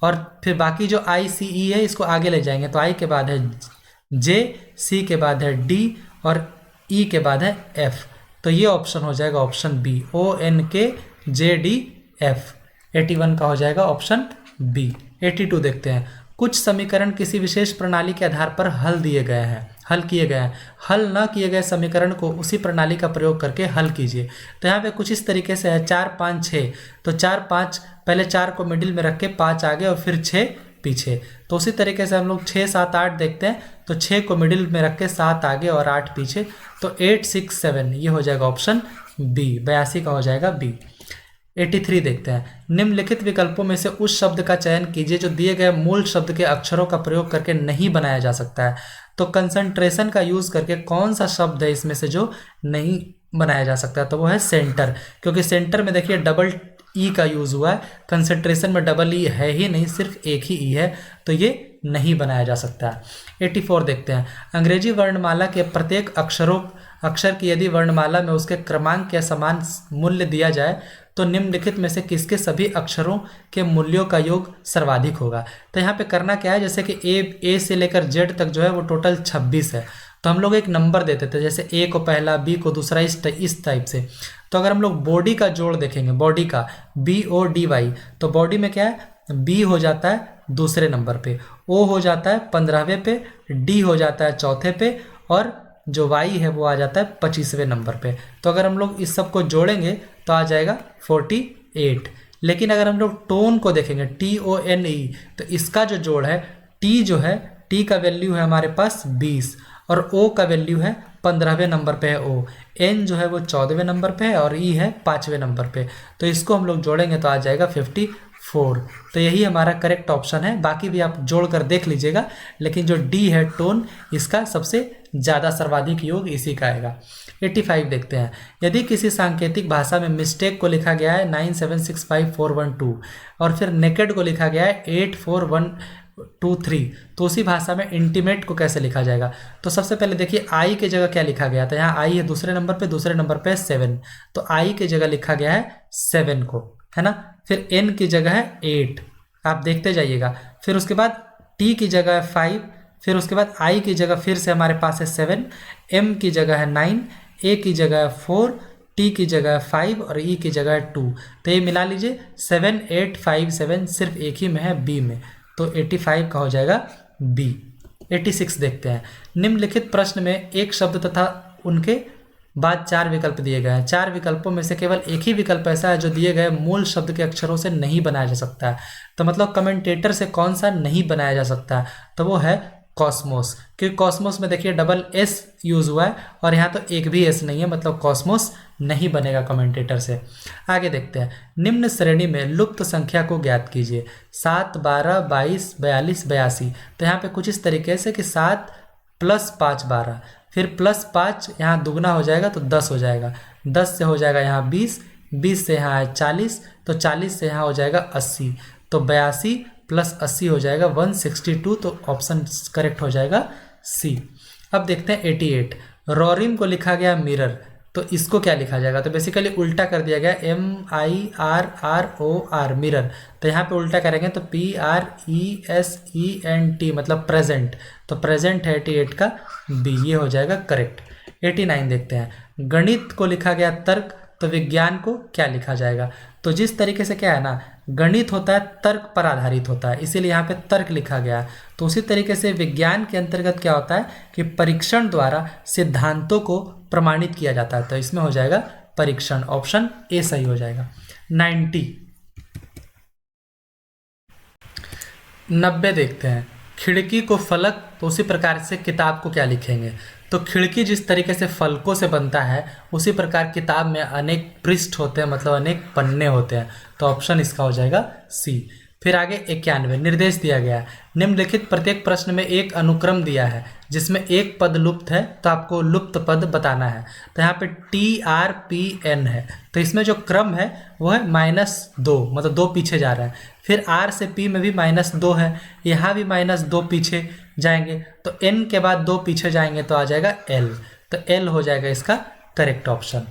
और फिर बाकी जो I C E है इसको आगे ले जाएंगे, तो I के बाद है J, C के बाद है D, और E के बाद है F, तो ये ऑप्शन हो जाएगा ऑप्शन बी, ONKJDF। 81 का हो जाएगा ऑप्शन बी। 82 देखते हैं, कुछ समीकरण किसी विशेष प्रणाली के आधार पर हल किए गए हैं, हल न किए गए समीकरण को उसी प्रणाली का प्रयोग करके हल कीजिए। तो यहाँ पे कुछ इस तरीके से है, 4 5 6, तो 4 5, पहले 4 को मिडिल में रख के 5 आगे और फिर 6 पीछे, तो उसी तरीके से हम लोग 6 7 8 देखते हैं, तो 6 को मिडिल में रख के 7 आगे और 8 पीछे, तो 8 6 7, ये हो जाएगा ऑप्शन बी, 82 का हो जाएगा बी। 83 देखते हैं, निम्नलिखित विकल्पों में से उस शब्द का चयन कीजिए जो दिए गए मूल शब्द के अक्षरों का प्रयोग करके नहीं बनाया जा सकता है। तो कंसंट्रेशन का यूज करके कौन सा शब्द है इसमें से जो नहीं बनाया जा सकता है, तो वो है सेंटर, क्योंकि सेंटर में देखिए डबल ई का यूज हुआ है, कंसंट्रेशन में डबल ई है ही नहीं, सिर्फ एक ही ई है, तो ये नहीं बनाया जा सकता है। 84 देखते हैं, अंग्रेजी वर्णमाला के प्रत्येक अक्षर की यदि वर्णमाला में उसके क्रमांक के समान मूल्य दिया जाए तो निम्नलिखित में से किसके सभी अक्षरों के मूल्यों का योग सर्वाधिक होगा। तो यहाँ पे करना क्या है, जैसे कि ए से लेकर जेड तक जो है वो टोटल 26 है, तो हम लोग एक नंबर देते थे, जैसे ए को पहला, बी को दूसरा, इस टाइप से। तो अगर हम लोग बॉडी का जोड़ देखेंगे, बॉडी का BODY, तो बॉडी में क्या है, बी हो जाता है दूसरे नंबर पे, ओ हो जाता है 15वें पे, डी हो जाता है चौथे पे, और जो वाई है वो आ जाता है 25वें नंबर पे। तो अगर हम लोग इस सब को जोड़ेंगे तो आ जाएगा 48। लेकिन अगर हम लोग टोन को देखेंगे, TONE, तो इसका जो जोड़ है, टी जो है, टी का वैल्यू है हमारे पास 20, और ओ का वैल्यू है 15वें नंबर पे है ओ, एन जो है वो 14वें नंबर पे है, और ई है 5वें नंबर पे। तो इसको हम लोग जोड़ेंगे तो आ जाएगा 54। तो यही हमारा करेक्ट ऑप्शन है, बाकी भी आप जोड़ कर देख लीजिएगा, लेकिन जो डी है टोन, इसका सबसे ज़्यादा सर्वाधिक योग इसी का आएगा। 85 देखते हैं, यदि किसी सांकेतिक भाषा में मिस्टेक को लिखा गया है 9765412 और फिर नेकेड को लिखा गया है 84123, तो उसी भाषा में इंटीमेट को कैसे लिखा जाएगा। तो सबसे पहले देखिए आई की जगह क्या लिखा गया था, यहाँ आई है दूसरे नंबर पे, दूसरे नंबर पे 7, तो आई की जगह लिखा गया है 7 को, है ना। फिर एन की जगह है 8, आप देखते जाइएगा। फिर उसके बाद टी की जगह है 5, फिर उसके बाद आई की जगह फिर से हमारे पास है 7, एम की जगह है 9, ए की जगह है 4, टी की जगह है 5 और ई की जगह है 2। तो ये मिला लीजिए 7 8 5 7 सिर्फ एक ही में है, बी में, तो 85 का हो जाएगा बी। 86 देखते हैं, निम्नलिखित प्रश्न में एक शब्द तथा उनके बाद 4 विकल्प दिए गए हैं। 4 विकल्पों में से केवल एक ही विकल्प ऐसा है जो दिए गए मूल शब्द के अक्षरों से नहीं बनाया जा सकता है। तो मतलब कमेंटेटर से कौन सा नहीं बनाया जा सकता है, तो वो है कॉस्मोस, क्योंकि कॉस्मोस में देखिए डबल एस यूज हुआ है और यहाँ तो एक भी एस नहीं है, मतलब कॉस्मोस नहीं बनेगा कमेंटेटर से। आगे देखते हैं, निम्न श्रेणी में लुप्त संख्या को ज्ञात कीजिए, 7 12 22 42 82। तो यहाँ पे कुछ इस तरीके से कि 7 + 5 12, फिर +5 यहाँ दुगना हो जाएगा तो 10 हो जाएगा, 10 से हो जाएगा यहाँ 20, 20 से यहाँ है 40, तो 40 से यहाँ हो जाएगा 80, तो 82 + 80 हो जाएगा 162, तो ऑप्शन करेक्ट हो जाएगा सी। अब देखते हैं 88, रोरिम को लिखा गया मिरर, तो इसको क्या लिखा जाएगा, तो बेसिकली उल्टा कर दिया गया, MIRRROR मिरर, तो यहाँ पे उल्टा करेंगे तो PRESENT मतलब प्रेजेंट, तो प्रेजेंट है 88 का बी, ये हो जाएगा करेक्ट। 89 देखते हैं, गणित को लिखा गया तर्क, तो विज्ञान को क्या लिखा जाएगा, तो जिस तरीके से क्या है ना, गणित होता है तर्क पर आधारित होता है, इसीलिए यहाँ पे तर्क लिखा गया है। तो उसी तरीके से विज्ञान के अंतर्गत क्या होता है कि परीक्षण द्वारा सिद्धांतों को प्रमाणित किया जाता है, तो इसमें हो जाएगा परीक्षण, ऑप्शन ए सही हो जाएगा। 90 देखते हैं, खिड़की को फलक, तो उसी प्रकार से किताब को क्या लिखेंगे, तो खिड़की जिस तरीके से फलकों से बनता है उसी प्रकार किताब में अनेक पृष्ठ होते हैं, मतलब अनेक पन्ने होते हैं, तो ऑप्शन इसका हो जाएगा सी। फिर आगे 91, निर्देश दिया गया है, निम्नलिखित प्रत्येक प्रश्न में एक अनुक्रम दिया है जिसमें एक पद लुप्त है, तो आपको लुप्त पद बताना है। तो यहाँ पे TRPN है, तो इसमें जो क्रम है वो है -2, मतलब 2 पीछे जा रहा है। फिर R से P में भी -2 है, यहाँ भी -2 पीछे जाएंगे, तो N के बाद 2 पीछे जाएंगे तो आ जाएगा L, तो L हो जाएगा इसका करेक्ट ऑप्शन।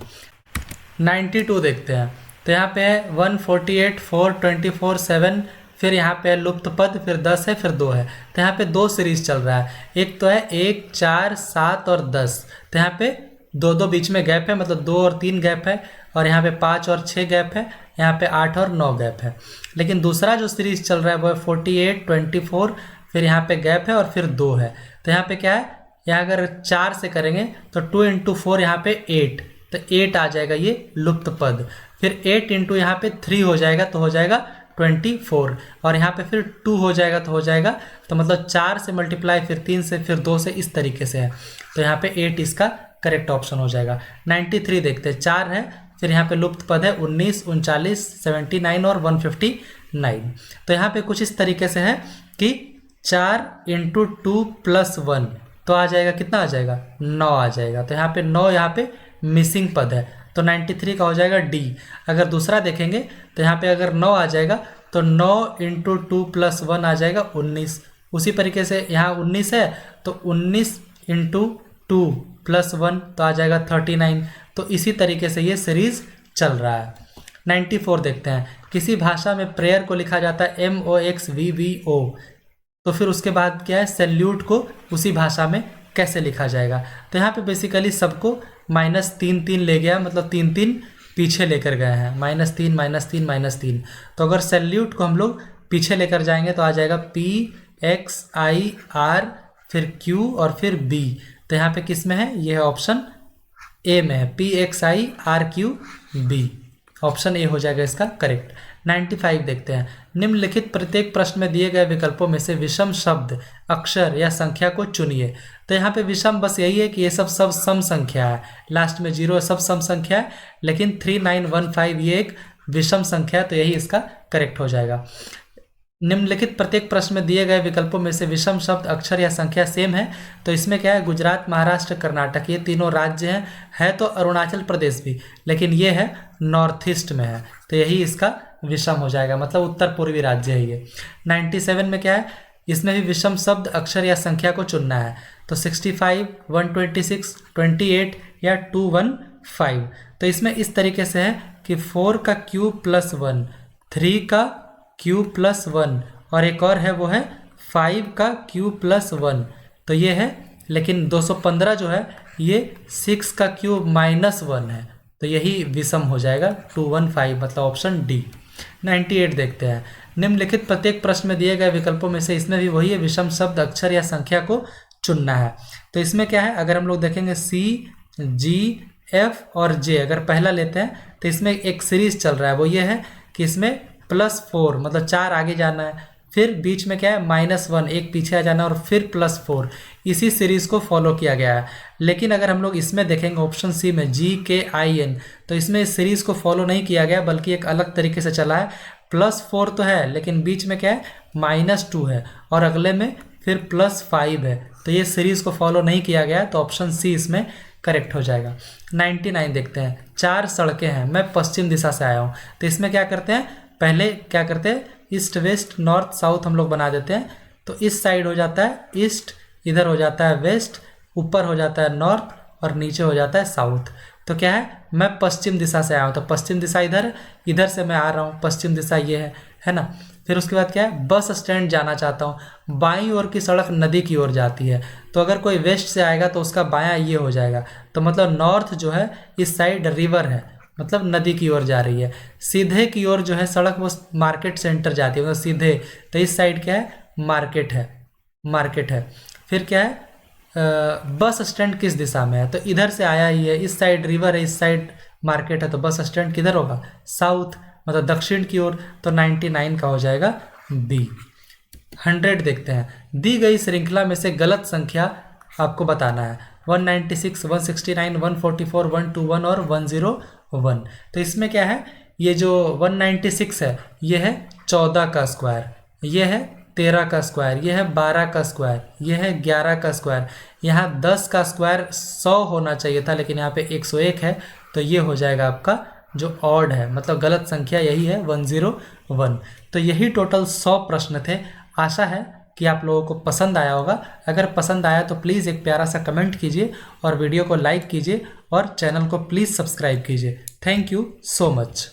92 देखते हैं, तो यहाँ पे है 148, 4, 24, 7, फिर यहाँ पे है लुप्त पद, फिर 10 है, फिर 2 है, तो यहाँ पे 2 सीरीज चल रहा है, एक तो है 1, 4, 7 और 10, तो यहाँ पे 2 बीच में गैप है, मतलब 2 और 3 गैप है, और यहाँ पे 5 और 6 गैप है, यहाँ पे 8 और 9 गैप है। लेकिन दूसरा जो सीरीज चल रहा है वो है 48, 24, फिर यहाँ पे गैप है और फिर 2 है, तो यहाँ पे क्या है, यहाँ अगर 4 से करेंगे तो 2 × 4 यहाँ पे 8, तो 8 आ जाएगा ये लुप्त पद, फिर 8 × यहाँ पे 3 हो जाएगा, तो हो जाएगा 24, और यहाँ पे फिर 2 हो जाएगा तो हो जाएगा, तो मतलब 4 से मल्टीप्लाई, फिर 3 से, फिर 2 से, इस तरीके से है, तो यहाँ पे 8 इसका करेक्ट ऑप्शन हो जाएगा। 93 देखते हैं, 4 है, फिर यहाँ पे लुप्त पद है 19, 39, 79 और 159, तो यहाँ पे कुछ इस तरीके से है कि 4 × 2 + 1, तो आ जाएगा कितना, आ जाएगा 9 आ जाएगा, तो यहाँ पे 9 यहाँ पे मिसिंग पद है, तो 93 का हो जाएगा डी। अगर दूसरा देखेंगे तो यहाँ पे अगर 9 आ जाएगा तो 9 × 2 + 1 आ जाएगा 19, उसी तरीके से यहाँ 19 है तो 19 × 2 + 1 तो आ जाएगा 39, तो इसी तरीके से ये सीरीज चल रहा है। 94 देखते हैं, किसी भाषा में प्रेयर को लिखा जाता है MOXVVO, तो फिर उसके बाद क्या है, सैल्यूट को उसी भाषा में कैसे लिखा जाएगा, तो यहाँ पे बेसिकली सबको -3 ले गया, मतलब 3 पीछे लेकर गए हैं, -3 -3 तो अगर सैल्यूट को हम लोग पीछे लेकर जाएंगे तो आ जाएगा PXIR, फिर Q और फिर B, तो यहाँ पे किस में है, ये है ऑप्शन ए में है, PXIRQB, ऑप्शन ए हो जाएगा इसका करेक्ट। 95 देखते हैं, निम्नलिखित प्रत्येक प्रश्न में दिए गए विकल्पों में से विषम शब्द, अक्षर या संख्या को चुनिए, तो यहाँ पे विषम बस यही है कि ये सब सम संख्या है, लास्ट में 0 सब सम संख्या है, लेकिन 3915 ये एक विषम संख्या है, तो यही इसका करेक्ट हो जाएगा। निम्नलिखित प्रत्येक प्रश्न में दिए गए विकल्पों में से विषम शब्द, अक्षर या संख्या सेम है, तो इसमें क्या है, गुजरात, महाराष्ट्र, कर्नाटक ये तीनों राज्य हैं, है तो अरुणाचल प्रदेश भी, लेकिन ये है नॉर्थ ईस्ट में है, तो यही इसका विषम हो जाएगा, मतलब उत्तर पूर्वी राज्य है ये। 97 में क्या है, इसमें भी विषम शब्द, अक्षर या संख्या को चुनना है, तो 65, 126, 28 या 215, तो इसमें इस तरीके से है कि 4 का क्यूब + 1, 3 का क्यूब + 1 और एक और है वो है 5 का क्यूब + 1, तो ये है, लेकिन 215 जो है ये 6 का क्यूब -1 है, तो यही विषम हो जाएगा 215, मतलब ऑप्शन डी। 98 देखते हैं, निम्नलिखित प्रत्येक प्रश्न में दिए गए विकल्पों में से इसमें भी वही है, विषम शब्द, अक्षर या संख्या को चुनना है, तो इसमें क्या है, अगर हम लोग देखेंगे C, G, F और J, अगर पहला लेते हैं तो इसमें एक सीरीज चल रहा है, वो ये है कि इसमें +4 मतलब 4 आगे जाना है, फिर बीच में क्या है -1 एक पीछे आ जाना और फिर +4, इसी सीरीज को फॉलो किया गया है। लेकिन अगर हम लोग इसमें देखेंगे ऑप्शन सी में GKIN, तो इसमें इस सीरीज को फॉलो नहीं किया गया, बल्कि एक अलग तरीके से चला है, +4 तो है लेकिन बीच में क्या है -2 है और अगले में फिर +5 है, तो ये सीरीज को फॉलो नहीं किया गया, तो ऑप्शन सी इसमें करेक्ट हो जाएगा। 99 देखते हैं, 4 सड़कें हैं, मैं पश्चिम दिशा से आया हूँ, तो इसमें क्या करते हैं, पहले क्या करते हैं, ईस्ट वेस्ट नॉर्थ साउथ हम लोग बना देते हैं, तो इस साइड हो जाता है ईस्ट, इधर हो जाता है वेस्ट, ऊपर हो जाता है नॉर्थ और नीचे हो जाता है साउथ। तो क्या है, मैं पश्चिम दिशा से आया हूँ, तो पश्चिम दिशा इधर है, इधर से मैं आ रहा हूँ, पश्चिम दिशा ये है ना। फिर उसके बाद क्या है, बस स्टैंड जाना चाहता हूँ। बाईं ओर की सड़क नदी की ओर जाती है, तो अगर कोई वेस्ट से आएगा तो उसका बायां ये हो जाएगा, तो मतलब नॉर्थ जो है इस साइड रिवर है, मतलब नदी की ओर जा रही है। सीधे की ओर जो है सड़क वो मार्केट सेंटर जाती है, मतलब सीधे, तो इस साइड क्या है, मार्केट है, मार्केट है। फिर क्या है, बस स्टैंड किस दिशा में है, तो इधर से आया ही है, इस साइड रिवर है, इस साइड मार्केट है, तो बस स्टैंड किधर होगा, साउथ, मतलब दक्षिण की ओर, तो 99 का हो जाएगा बी। 100 देखते हैं, दी गई श्रृंखला में से गलत संख्या आपको बताना है, 196, 169, 144, 121 और 101। तो इसमें क्या है, ये जो 196 है ये है 14 का स्क्वायर, ये है 13 का स्क्वायर, ये है 12 का स्क्वायर, ये है 11 का स्क्वायर। यहाँ 10 का स्क्वायर 100 होना चाहिए था, लेकिन यहाँ पे 101 है, तो ये हो जाएगा आपका जो ऑड है, मतलब गलत संख्या यही है 101। तो यही टोटल 100 प्रश्न थे। आशा है कि आप लोगों को पसंद आया होगा। अगर पसंद आया तो प्लीज़ एक प्यारा सा कमेंट कीजिए और वीडियो को लाइक कीजिए और चैनल को प्लीज़ सब्सक्राइब कीजिए। Thank you so much.